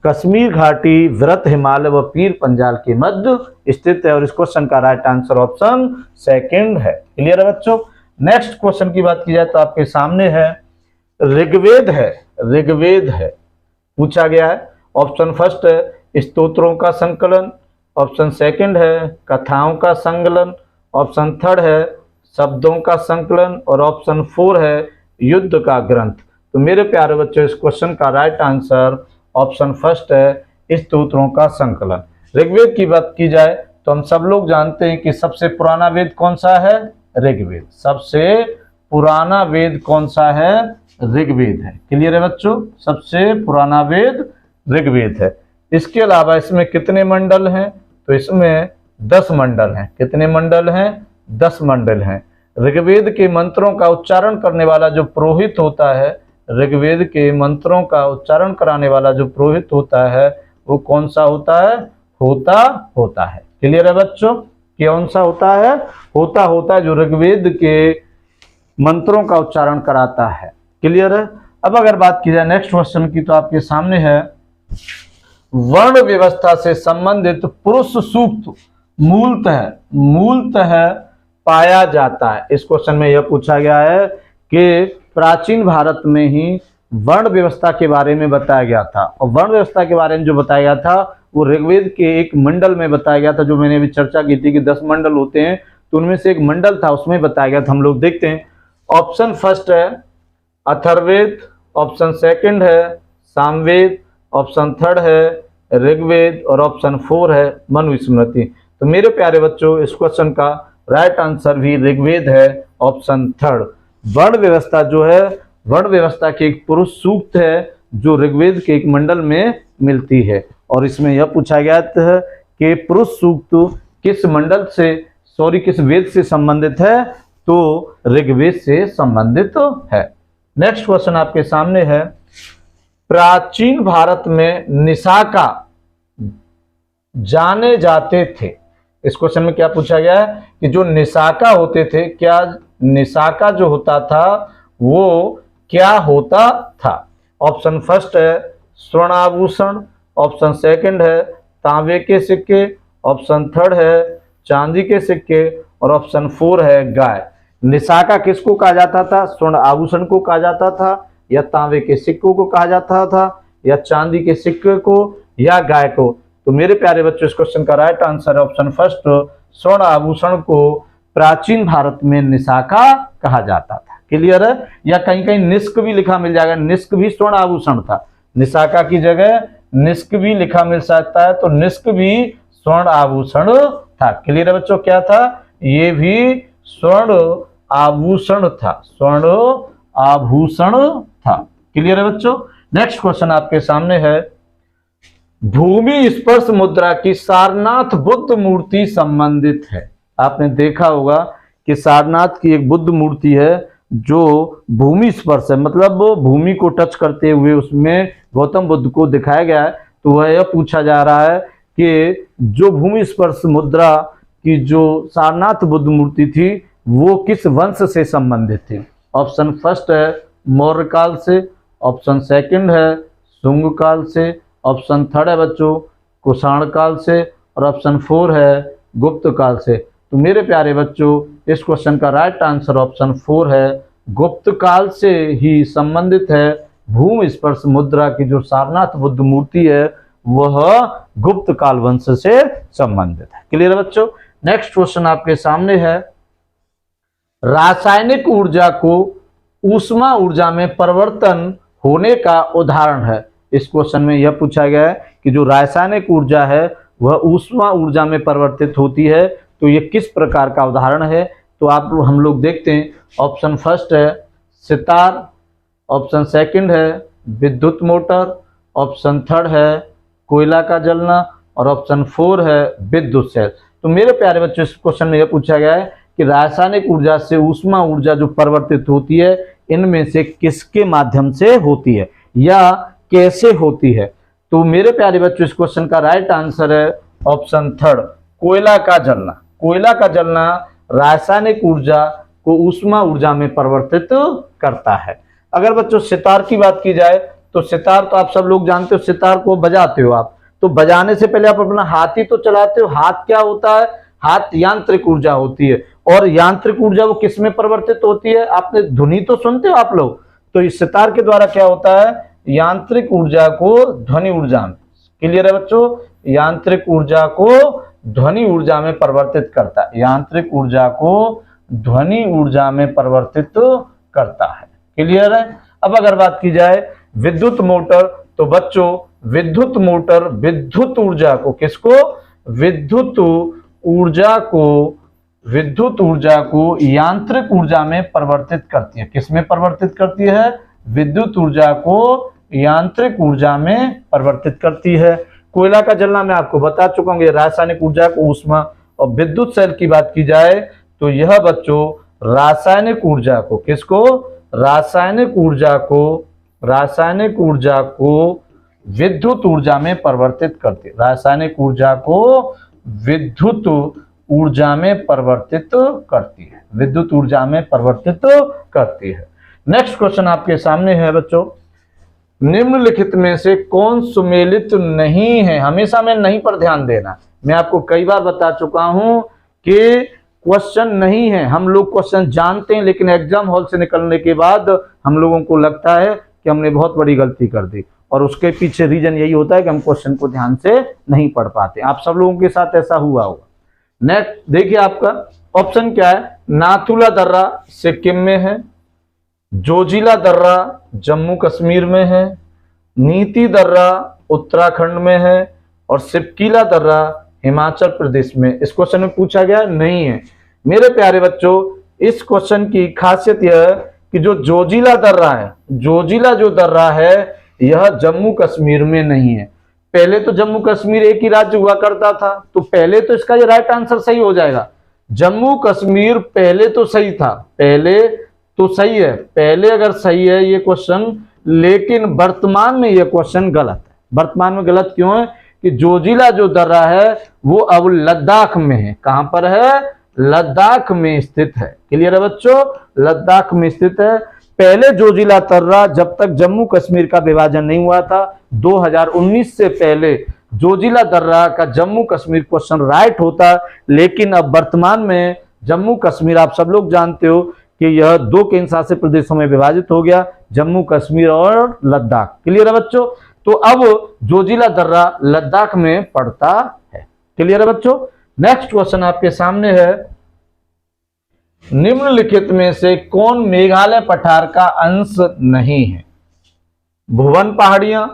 कश्मीर घाटी, वृत हिमालय व पीर पंजाल के मध्य स्थित है। और इस क्वेश्चन का राइट आंसर ऑप्शन सेकंड है। क्लियर है बच्चों। नेक्स्ट क्वेश्चन की बात की जाए तो आपके सामने है ऋग्वेद है, ऋग्वेद है पूछा गया है। ऑप्शन फर्स्ट है स्तोत्रों का संकलन, ऑप्शन सेकंड है कथाओं का संकलन, ऑप्शन थर्ड है शब्दों का संकलन और ऑप्शन फोर है युद्ध का ग्रंथ। तो मेरे प्यारे बच्चों इस क्वेश्चन का राइट आंसर ऑप्शन फर्स्ट है स्तोत्रों का संकलन। ऋग्वेद की बात की जाए तो हम सब लोग जानते हैं कि सबसे पुराना वेद कौन सा है, ऋग्वेद। सबसे पुराना वेद कौन सा है, ऋग्वेद है। क्लियर है बच्चों, सबसे पुराना वेद ऋग्वेद है। इसके अलावा इसमें कितने मंडल हैं, तो इसमें 10 मंडल हैं। कितने मंडल हैं, 10 मंडल हैं। ऋग्वेद के मंत्रों का उच्चारण करने वाला जो पुरोहित होता है, ऋग्वेद के मंत्रों का उच्चारण कराने वाला जो पुरोहित होता है वो कौन सा होता है, होता है। क्लियर है बच्चों, कौन सा होता है, होता है जो ऋग्वेद के मंत्रों का उच्चारण कराता है। क्लियर है। अब अगर बात की जाए नेक्स्ट क्वेश्चन की तो आपके सामने है वर्ण व्यवस्था से संबंधित पुरुष सूक्त मूलतः पाया जाता है। इस क्वेश्चन में यह पूछा गया है कि प्राचीन भारत में ही वर्ण व्यवस्था के बारे में बताया गया था। और वर्ण व्यवस्था के बारे में जो बताया गया था वो ऋग्वेद के एक मंडल में बताया गया था, जो मैंने अभी चर्चा की थी कि 10 मंडल होते हैं, तो उनमें से एक मंडल था उसमें बताया गया था। हम लोग देखते हैं। ऑप्शन फर्स्ट है अथर्ववेद, ऑप्शन सेकंड है सामवेद, ऑप्शन थर्ड है ऋग्वेद और ऑप्शन 4 है मनुस्मृति। तो मेरे प्यारे बच्चों इस क्वेश्चन का राइट आंसर भी ऋग्वेद है, ऑप्शन थर्ड। वर्ण व्यवस्था जो है, वर्ण व्यवस्था की एक पुरुष सूक्त है जो ऋग्वेद के एक मंडल में मिलती है। और इसमें यह पूछा गया है कि पुरुष सूक्त किस मंडल से, किस वेद से संबंधित है, तो ऋग्वेद से संबंधित है। नेक्स्ट क्वेश्चन आपके सामने है प्राचीन भारत में निशाका जाने जाते थे। इस क्वेश्चन में क्या पूछा गया है कि जो निशाका होते थे, क्या निशाका जो होता था वो क्या होता था। ऑप्शन फर्स्ट है स्वर्ण आभूषण, ऑप्शन सेकंड है तांबे के सिक्के, ऑप्शन थर्ड है चांदी के सिक्के और ऑप्शन 4 है गाय। निशाका किसको कहा जाता था, स्वर्ण आभूषण को कहा जाता था, या तांबे के सिक्कों को कहा जाता था, या चांदी के सिक्के को, या गाय को। तो मेरे प्यारे बच्चों इस क्वेश्चन का राइट आंसर है ऑप्शन फर्स्ट, स्वर्ण आभूषण को प्राचीन भारत में निशाका कहा जाता था। क्लियर है। या कहीं कहीं निष्क भी लिखा मिल जाएगा, निष्क भी स्वर्ण आभूषण था, निशाका की जगह निष्क भी लिखा मिल सकता है, तो निष्क भी स्वर्ण आभूषण था। क्लियर है बच्चों, क्या था, ये भी स्वर्ण आभूषण था, स्वर्ण आभूषण था। क्लियर है बच्चों। नेक्स्ट क्वेश्चन आपके सामने है भूमि स्पर्श मुद्रा की सारनाथ बुद्ध मूर्ति संबंधित है। आपने देखा होगा कि सारनाथ की एक बुद्ध मूर्ति है जो भूमि स्पर्श है, मतलब भूमि को टच करते हुए उसमें गौतम बुद्ध को दिखाया गया है। तो वह यह पूछा जा रहा है कि जो भूमि स्पर्श मुद्रा की जो सारनाथ बुद्ध मूर्ति थी वो किस वंश से संबंधित थी। ऑप्शन फर्स्ट है मौर्य काल से, ऑप्शन सेकंड है शुंग काल से, ऑप्शन थर्ड है बच्चों कुषाण काल से और ऑप्शन 4 है गुप्त काल से। तो मेरे प्यारे बच्चों इस क्वेश्चन का राइट आंसर ऑप्शन 4 है, गुप्त काल से ही संबंधित है। भूमि स्पर्श मुद्रा की जो सारनाथ बुद्ध मूर्ति है वह गुप्त काल वंश से संबंधित है। क्लियर है बच्चों। नेक्स्ट क्वेश्चन आपके सामने है रासायनिक ऊर्जा को ऊष्मा ऊर्जा में परिवर्तन होने का उदाहरण है। इस क्वेश्चन में यह पूछा गया है कि जो रासायनिक ऊर्जा है वह ऊष्मा ऊर्जा में परिवर्तित होती है, तो यह किस प्रकार का उदाहरण है। तो हम लोग देखते हैं। ऑप्शन फर्स्ट है सितार, ऑप्शन सेकंड है विद्युत मोटर, ऑप्शन थर्ड है कोयला का जलना और ऑप्शन 4 है विद्युत सेल। तो मेरे प्यारे बच्चों इस क्वेश्चन में यह पूछा गया है कि रासायनिक ऊर्जा से ऊष्मा ऊर्जा जो परिवर्तित होती है इनमें से किसके माध्यम से होती है या कैसे होती है। तो मेरे प्यारे बच्चों इस क्वेश्चन का राइट आंसर है ऑप्शन थर्ड कोयला का जलना। कोयला का जलना रासायनिक ऊर्जा को ऊष्मा ऊर्जा में परिवर्तित करता है। अगर बच्चों सितार की बात की जाए तो सितार तो आप सब लोग जानते हो, सितार को बजाते हो आप, तो बजाने से पहले आप अपना हाथ ही तो चलाते हो। हाथ क्या होता है? हाथ यांत्रिक ऊर्जा होती है, और यांत्रिक ऊर्जा वो किस में परिवर्तित होती है? आपने ध्वनि तो सुनते हो आप लोग, तो इस सितार के द्वारा क्या होता है? यांत्रिक ऊर्जा को ध्वनि ऊर्जा में, क्लियर है बच्चों, यांत्रिक ऊर्जा को ध्वनि ऊर्जा में परिवर्तित करता है, यांत्रिक ऊर्जा को ध्वनि ऊर्जा में परिवर्तित करता है, क्लियर है। अब अगर बात की जाए विद्युत मोटर, तो बच्चों विद्युत मोटर विद्युत ऊर्जा को, किसको? विद्युत ऊर्जा को यांत्रिक ऊर्जा में परिवर्तित करती है। किसमें परिवर्तित करती है? विद्युत ऊर्जा को यांत्रिक ऊर्जा में परिवर्तित करती है। कोयला का जलना मैं आपको बता चुका हूं, रासायनिक ऊर्जा को ऊष्मा, और विद्युत सेल की बात की जाए तो यह बच्चों रासायनिक ऊर्जा को, किसको? रासायनिक ऊर्जा को विद्युत ऊर्जा में परिवर्तित करती है, रासायनिक ऊर्जा को विद्युत ऊर्जा में परिवर्तित करती है, विद्युत ऊर्जा में परिवर्तित करती है। नेक्स्ट क्वेश्चन आपके सामने है बच्चों, निम्नलिखित में से कौन सुमेलित नहीं है? हमेशा में नहीं पर ध्यान देना, मैं आपको कई बार बता चुका हूं कि क्वेश्चन नहीं है, हम लोग क्वेश्चन जानते हैं, लेकिन एग्जाम हॉल से निकलने के बाद हम लोगों को लगता है कि हमने बहुत बड़ी गलती कर दी, और उसके पीछे रीजन यही होता है कि हम क्वेश्चन को ध्यान से नहीं पढ़ पाते। आप सब लोगों के साथ ऐसा हुआ होगा। नेक्स्ट देखिए, आपका ऑप्शन क्या है? नाथुला दर्रा सिक्किम में है, जोजिला दर्रा जम्मू कश्मीर में है, नीति दर्रा उत्तराखंड में है, और सिपकीला दर्रा हिमाचल प्रदेश में। इस क्वेश्चन में पूछा गया नहीं है। मेरे प्यारे बच्चों, इस क्वेश्चन की खासियत यह है कि जो जोजिला दर्रा है, जोजिला जो दर्रा है, यह जम्मू कश्मीर में नहीं है। पहले तो जम्मू कश्मीर एक ही राज्य हुआ करता था, तो पहले तो इसका ये राइट आंसर सही हो जाएगा। जम्मू कश्मीर पहले तो सही था, पहले तो सही है, पहले अगर सही है ये क्वेश्चन, लेकिन वर्तमान में ये क्वेश्चन गलत है। वर्तमान में गलत क्यों है? कि जोजिला जो दर्रा है वो अब लद्दाख में है। कहां पर है? लद्दाख में स्थित है, क्लियर है बच्चों, लद्दाख में स्थित है। पहले जोजिला दर्रा, जब तक जम्मू कश्मीर का विभाजन नहीं हुआ था 2019 से पहले, जोजिला दर्रा का जम्मू कश्मीर क्वेश्चन राइट होता, लेकिन अब वर्तमान में जम्मू कश्मीर आप सब लोग जानते हो कि यह 2 केंद्र शासित प्रदेशों में विभाजित हो गया, जम्मू कश्मीर और लद्दाख, क्लियर है बच्चों। तो अब जोजिला दर्रा लद्दाख में पड़ता है, क्लियर है बच्चों। नेक्स्ट क्वेश्चन आपके सामने है, निम्नलिखित में से कौन मेघालय पठार का अंश नहीं है? भुवन पहाड़ियां,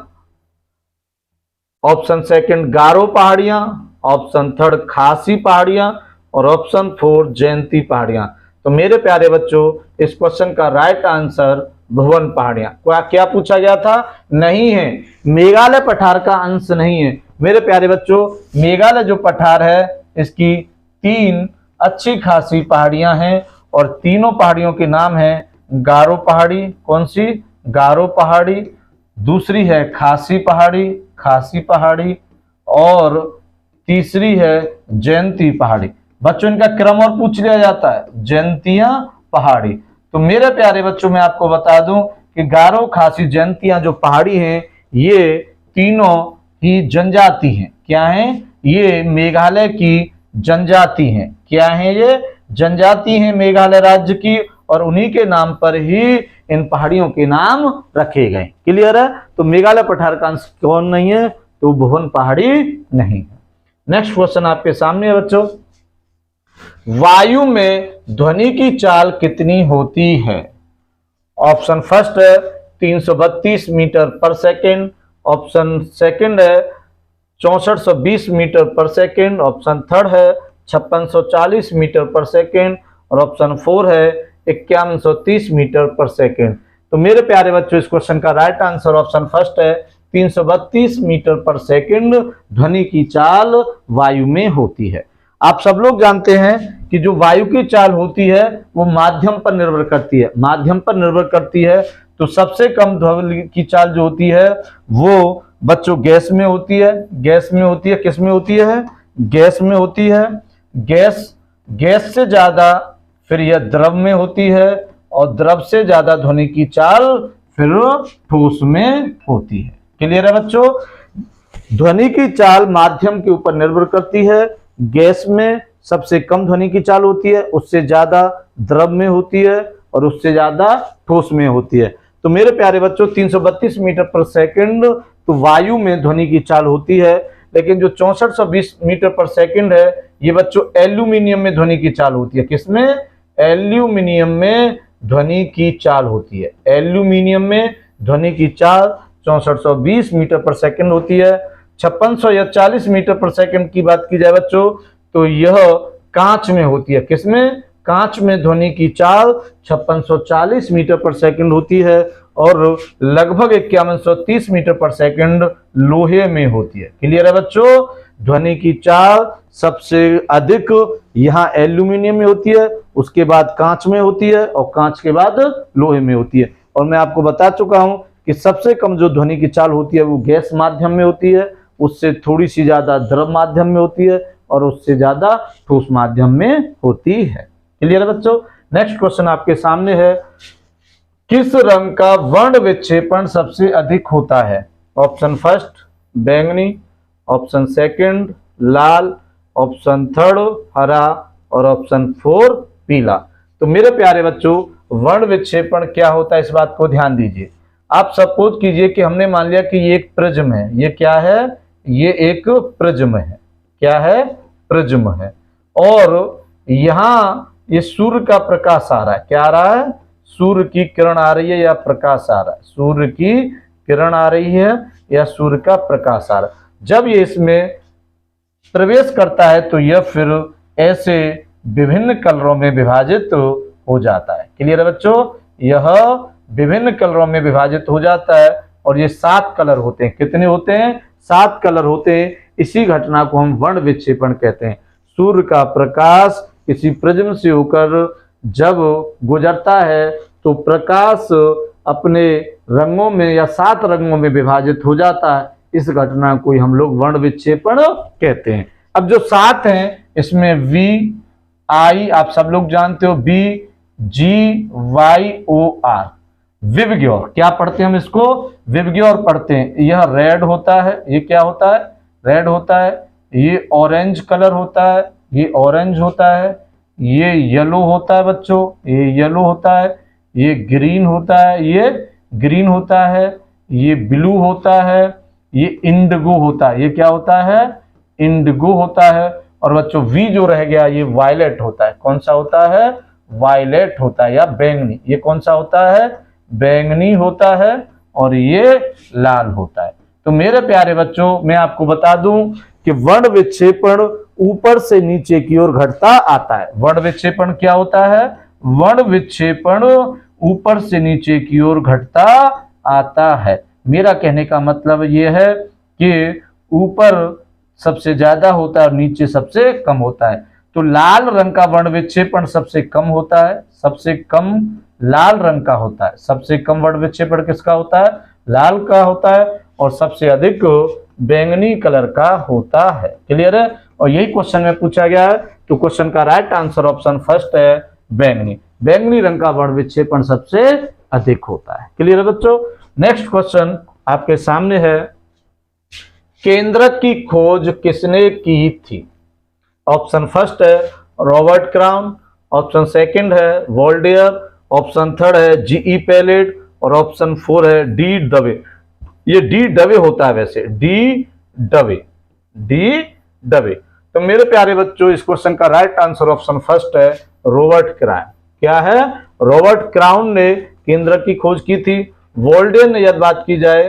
ऑप्शन सेकंड गारो पहाड़ियां, ऑप्शन थर्ड खासी पहाड़ियां, और ऑप्शन 4 जयंती पहाड़ियां। तो मेरे प्यारे बच्चों, इस क्वेश्चन का राइट आंसर भुवन पहाड़ियां। क्या पूछा गया था? नहीं है, मेघालय पठार का अंश नहीं है। मेरे प्यारे बच्चों, मेघालय जो पठार है इसकी 3 अच्छी खासी पहाड़ियां हैं, और तीनों पहाड़ियों के नाम है गारो पहाड़ी, कौन सी? गारो पहाड़ी, दूसरी है खासी पहाड़ी, और तीसरी है जयंती पहाड़ी। बच्चों इनका क्रम और पूछ लिया जाता है, जयंतियां पहाड़ी। तो मेरे प्यारे बच्चों, मैं आपको बता दूं कि गारो, खासी, जयंतियां जो पहाड़ी हैं, ये तीनों ही जनजाति हैं। क्या हैं? ये मेघालय की जनजाति हैं। क्या है? ये जनजाति हैं मेघालय राज्य की, और उन्हीं के नाम पर ही इन पहाड़ियों के नाम रखे गए, क्लियर है। तो मेघालय पठार का अंश कौन नहीं है? तो भुवन पहाड़ी नहीं है। नेक्स्ट क्वेश्चन आपके सामने है बच्चों, वायु में ध्वनि की चाल कितनी होती है? ऑप्शन फर्स्ट है 332 मीटर पर सेकेंड, ऑप्शन सेकंड है 6420 मीटर पर सेकेंड, ऑप्शन थर्ड है 5640 मीटर पर सेकेंड, और ऑप्शन 4 है 5130 मीटर पर सेकेंड। तो मेरे प्यारे बच्चों, इस क्वेश्चन का राइट आंसर ऑप्शन फर्स्ट है 332 मीटर पर सेकेंड ध्वनि की चाल वायु में होती है। आप सब लोग जानते हैं कि जो वायु की चाल होती है वो माध्यम पर निर्भर करती है, माध्यम पर निर्भर करती है। तो सबसे कम ध्वनि की चाल जो होती है वो बच्चों गैस में होती है, गैस में होती है। किस में होती है? गैस में होती है। गैस से ज्यादा फिर यह द्रव में होती है, और द्रव से ज्यादा ध्वनि की चाल फिर ठोस में होती है। क्लियर है बच्चों? ध्वनि की चाल माध्यम के ऊपर निर्भर करती है। गैस में सबसे कम ध्वनि की चाल होती है, उससे ज्यादा द्रव में होती है और उससे ज्यादा ठोस में होती है। तो मेरे प्यारे बच्चों 332 मीटर पर सेकंड तो वायु में ध्वनि की चाल होती है, लेकिन जो 6420 मीटर पर सेकंड है ये बच्चों एल्यूमिनियम में ध्वनि की चाल होती है। किसमें? एल्यूमिनियम में ध्वनि की चाल होती है। एल्यूमिनियम में ध्वनि की चाल 6420 मीटर पर सेकंड होती है। 5640 मीटर पर सेकंड की बात की जाए बच्चों तो यह कांच में होती है। किसमें? कांच में ध्वनि की चाल 5640 मीटर पर सेकंड होती है और लगभग 5130 मीटर पर सेकंड लोहे में होती है। क्लियर है बच्चों? ध्वनि की चाल सबसे अधिक यहाँ एल्यूमिनियम में होती है, उसके बाद कांच में होती है और कांच के बाद लोहे में होती है। और मैं आपको बता चुका हूं कि सबसे कम जो ध्वनि की चाल होती है वो गैस माध्यम में होती है, उससे थोड़ी सी ज्यादा द्रव माध्यम में होती है और उससे ज्यादा ठोस माध्यम में होती है। क्लियर है बच्चों? नेक्स्ट क्वेश्चन आपके सामने है, किस रंग का वर्ण विक्षेपण सबसे अधिक होता है? ऑप्शन फर्स्ट बैंगनी, ऑप्शन सेकंड लाल, ऑप्शन थर्ड हरा और ऑप्शन फोर पीला। तो मेरे प्यारे बच्चों वर्ण विक्षेपण क्या होता है इस बात को ध्यान दीजिए। आप सपोज कीजिए कि हमने मान लिया कि ये एक प्रिज्म है। ये क्या है? ये एक प्रिज्म है। क्या है? प्रिज्म है। और यहां ये सूर्य का प्रकाश आ रहा है। क्या आ रहा है? सूर्य की किरण आ रही है या प्रकाश आ रहा है? सूर्य की किरण आ रही है या सूर्य का प्रकाश आ रहा है। जब ये इसमें प्रवेश करता है तो यह फिर ऐसे विभिन्न कलरों में विभाजित हो जाता है। क्लियर है बच्चों? यह विभिन्न कलरों में विभाजित हो जाता है और ये 7 कलर होते हैं। कितने होते हैं? 7 कलर होते हैं। इसी घटना को हम वर्ण विक्षेपण कहते हैं। सूर्य का प्रकाश किसी प्रिज्म से होकर जब गुजरता है तो प्रकाश अपने रंगों में या 7 रंगों में विभाजित हो जाता है। इस घटना को हम लोग वर्ण विक्षेपण कहते हैं। अब जो 7 हैं इसमें वी आई आप सब लोग जानते हो, बी जी वाई ओ आर विबग्योर। क्या पढ़ते हैं हम इसको? विबग्योर पढ़ते हैं। यह रेड होता है। ये क्या होता है? रेड होता है। ये ऑरेंज कलर होता है। ये ऑरेंज होता है। ये येलो होता है बच्चों। ये येलो होता है। ये ग्रीन होता है। ये ग्रीन होता है। ये ब्लू होता है। ये इंडिगो होता है। ये क्या होता है? इंडिगो होता है। और बच्चों वी जो रह गया ये वायलेट होता है। कौन सा होता है? वायलेट होता है या बैंगनी। ये कौन सा होता है? बैंगनी होता है। और ये लाल होता है। तो मेरे प्यारे बच्चों मैं आपको बता दूं कि वर्ण विक्षेपण ऊपर से नीचे की ओर घटता आता है। वर्ण विक्षेपण क्या होता है? वर्ण विक्षेपण ऊपर से नीचे की ओर घटता आता है। मेरा कहने का मतलब यह है कि ऊपर सबसे ज्यादा होता है और नीचे सबसे कम होता है। तो लाल रंग का वर्ण विक्षेपण सबसे कम होता है। सबसे कम लाल रंग का होता है। सबसे कम वर्ण विक्षेपण किसका होता है? लाल का होता है। और सबसे अधिक बैंगनी कलर का होता है। क्लियर है? और यही क्वेश्चन में पूछा गया है। तो क्वेश्चन का राइट आंसर ऑप्शन फर्स्ट है बैंगनी। बैंगनी रंग का वर्ण विक्षेपण सबसे अधिक होता है। क्लियर है बच्चों? नेक्स्ट क्वेश्चन आपके सामने है, केंद्रक की खोज किसने की थी? ऑप्शन फर्स्ट है रॉबर्ट क्राउन, ऑप्शन सेकंड है वोल्डियर, ऑप्शन थर्ड है जीई पैलेट और ऑप्शन 4 है डी डवे। ये डी डवे होता है वैसे, डी डवे। तो मेरे प्यारे बच्चों इस क्वेश्चन का राइट आंसर ऑप्शन फर्स्ट है रॉबर्ट क्राउन। क्या है? रॉबर्ट क्राउन ने केंद्रक की खोज की थी। वोल्डियर ने यदि बात की जाए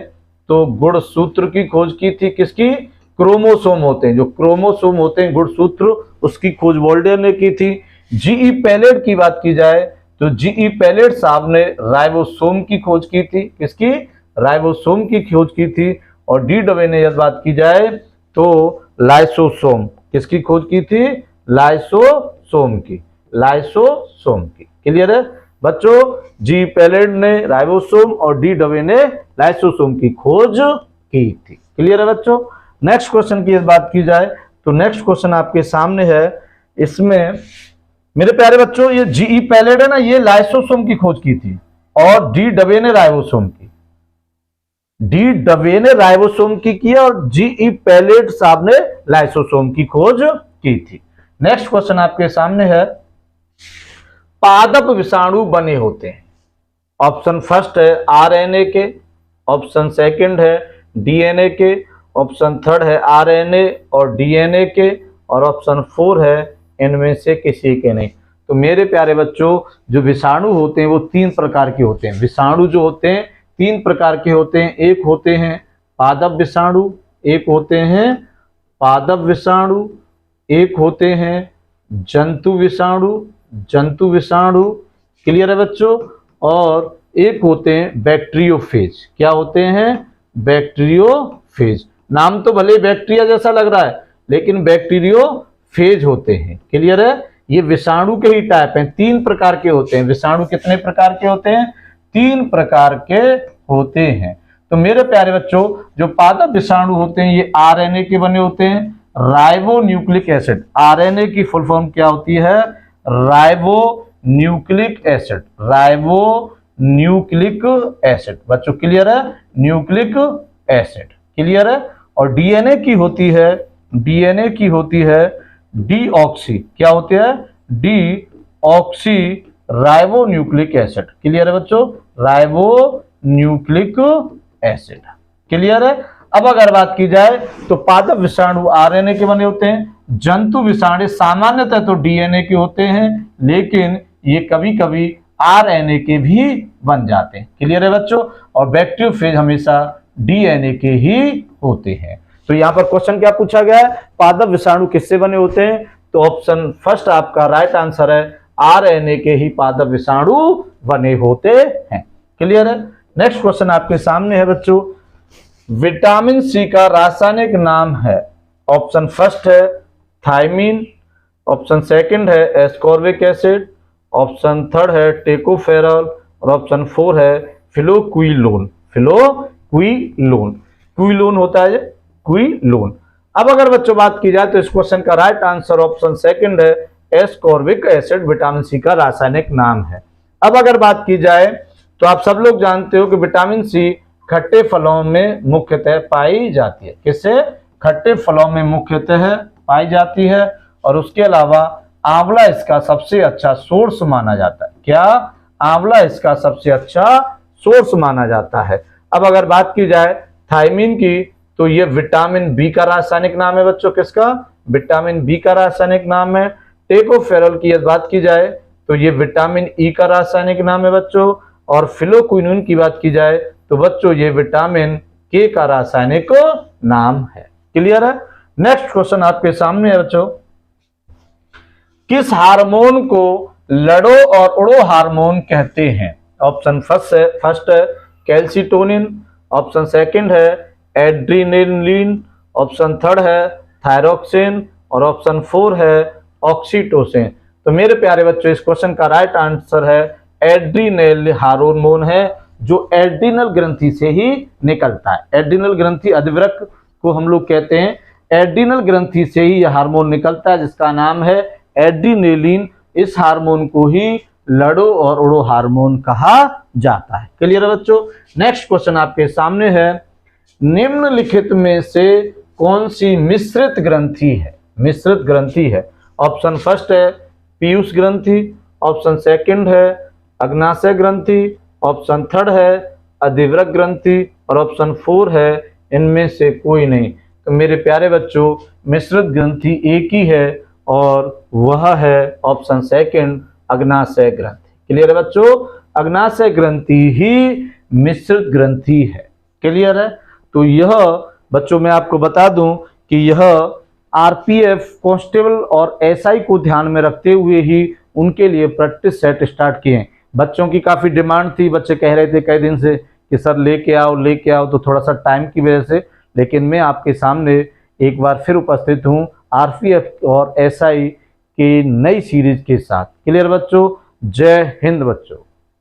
तो गुणसूत्र की खोज की थी। किसकी? क्रोमोसोम होते हैं, जो क्रोमोसोम होते हैं गुणसूत्र, उसकी खोज वोल्डियर ने की थी। जीई पैलेट की बात की जाए तो जीई पैलेट साहब ने राइबोसोम की खोज की थी। किसकी? राइबोसोम की खोज की थी। और डी डवे ने यदि बात की जाए तो लाइसोसोम। किसकी खोज की थी? लाइसोसोम की। क्लियर है बच्चों? जी पैलेट ने राइबोसोम और डी डवे ने लाइसोसोम की खोज की थी। क्लियर है बच्चों? नेक्स्ट क्वेश्चन की बात की जाए तो नेक्स्ट क्वेश्चन आपके सामने है। इसमें मेरे प्यारे बच्चों ये जीई पैलेट है ना, ये लाइसोसोम की खोज की थी और डी डवे ने राइबोसोम की। डी डवे ने राइबोसोम की किया और जीई पैलेट साहब ने लाइसोसोम की खोज की थी। नेक्स्ट क्वेश्चन आपके सामने है, पादप विषाणु बने होते हैं। ऑप्शन फर्स्ट है आरएनए के, ऑप्शन सेकंड है डीएनए के, ऑप्शन थर्ड है आरएनए और डीएनए के, और ऑप्शन 4 है इनमें से किसी के नहीं। तो मेरे प्यारे बच्चों, जो विषाणु होते हैं वो 3 प्रकार के होते हैं। विषाणु जो होते हैं 3 प्रकार के होते हैं। एक होते हैं पादप विषाणु, एक होते हैं पादप विषाणु, एक होते हैं जंतु विषाणु, जंतु विषाणु, क्लियर है बच्चों, और एक होते हैं बैक्टीरियोफेज। क्या होते हैं? बैक्टीरियोफेज। नाम तो भले बैक्टीरिया जैसा लग रहा है लेकिन बैक्टीरियोफेज होते हैं, क्लियर है। ये विषाणु के ही टाइप हैं, 3 प्रकार के होते हैं। विषाणु कितने प्रकार के होते हैं? 3 प्रकार के होते हैं। तो मेरे प्यारे बच्चों, जो पादप विषाणु होते हैं ये आरएनए के बने होते हैं, राइबो न्यूक्लिक एसिड। आरएनए की फुल फॉर्म क्या होती है? Ribo nucleic acid, ribo nucleic acid. बच्चों क्लियर है? न्यूक्लिक एसिड, क्लियर है। और डीएनए की होती है, डीएनए की होती है डीऑक्सी। क्या होती है? Deoxy ribo nucleic acid, clear है बच्चों, राइबो न्यूक्लिक एसिड, क्लियर है। अब अगर बात की जाए तो पादप विषाणु आरएनए के बने होते हैं, जंतु विषाणु सामान्यतः तो डीएनए के होते हैं लेकिन ये कभी कभी आरएनए के भी बन जाते हैं, क्लियर है बच्चों। और बैक्टीरियोफेज हमेशा डीएनए के ही होते हैं। तो यहां पर क्वेश्चन क्या पूछा गया है? पादप विषाणु किससे बने होते हैं? तो ऑप्शन फर्स्ट आपका राइट आंसर है, आरएनए के ही पादप विषाणु बने होते हैं, क्लियर है। नेक्स्ट क्वेश्चन आपके सामने है बच्चों, विटामिन सी का रासायनिक नाम है। ऑप्शन फर्स्ट है थायमीन, ऑप्शन सेकंड है एस्कॉर्बिक एसिड, ऑप्शन थर्ड है टेकोफेरॉल और ऑप्शन 4 है फिलोक्विलोन। फिलोक्विलोन, क्विलोन होता है क्विलोन। अब अगर बच्चों बात की जाए तो इस क्वेश्चन का राइट आंसर ऑप्शन सेकंड है, एस्कॉर्बिक एसिड विटामिन सी का रासायनिक नाम है। अब अगर बात की जाए तो आप सब लोग जानते हो कि विटामिन सी खट्टे फलों में मुख्यतः पाई जाती है। किससे? खट्टे फलों में मुख्यतः पाई जाती है। और उसके अलावा आंवला इसका सबसे अच्छा सोर्स माना जाता है। क्या? आंवला इसका सबसे अच्छा सोर्स माना जाता है। अब अगर बात की जाए थायमीन की तो ये विटामिन बी का रासायनिक नाम है बच्चों। किसका? विटामिन बी का रासायनिक नाम है। टेकोफेरॉल की बात की जाए तो ये विटामिन ई का रासायनिक नाम है बच्चों। और फिलोक्विनोन की बात की जाए तो बच्चों ये विटामिन के का रासायनिक नाम है, क्लियर है। नेक्स्ट क्वेश्चन आपके सामने है बच्चों, किस हार्मोन को लड़ो और उड़ो हार्मोन कहते हैं? ऑप्शन फर्स्ट है कैल्सिटोनिन, ऑप्शन सेकंड है एड्रीनलिन, ऑप्शन थर्ड है थायरोक्सिन और ऑप्शन 4 है ऑक्सीटोसिन। तो मेरे प्यारे बच्चों इस क्वेश्चन का राइट आंसर है एड्रीनल हार्मोन है, जो एड्रीनल ग्रंथि से ही निकलता है। एड्रीनल ग्रंथि अधिवृक्क को हम लोग कहते हैं, एड्रीनल ग्रंथि से ही यह हार्मोन निकलता है जिसका नाम है एड्रीनलिन। इस हार्मोन को ही लड़ो और उड़ो हार्मोन कहा जाता है, क्लियर है बच्चों। नेक्स्ट क्वेश्चन आपके सामने है, निम्नलिखित में से कौन सी मिश्रित ग्रंथि है? मिश्रित ग्रंथि है। ऑप्शन फर्स्ट है पीयूष ग्रंथि, ऑप्शन सेकंड है अग्नाशय ग्रंथि, ऑप्शन थर्ड है अधिवृक्क ग्रंथि और ऑप्शन 4 है इनमें से कोई नहीं। तो मेरे प्यारे बच्चों मिश्रित ग्रंथि एक ही है और वह है ऑप्शन सेकंड अग्नाशय ग्रंथि, क्लियर है बच्चों। अग्नाशय ग्रंथि ही मिश्रित ग्रंथि है, क्लियर है। तो यह बच्चों मैं आपको बता दूं कि यह आरपीएफ कांस्टेबल और एसआई को ध्यान में रखते हुए ही उनके लिए प्रैक्टिस सेट स्टार्ट किए हैं। बच्चों की काफ़ी डिमांड थी, बच्चे कह रहे थे कई दिन से कि सर लेके आओ, तो थोड़ा सा टाइम की वजह से, लेकिन मैं आपके सामने एक बार फिर उपस्थित हूँ आरपीएफ और एसआई की नई सीरीज के साथ, क्लियर बच्चों। जय हिंद बच्चों।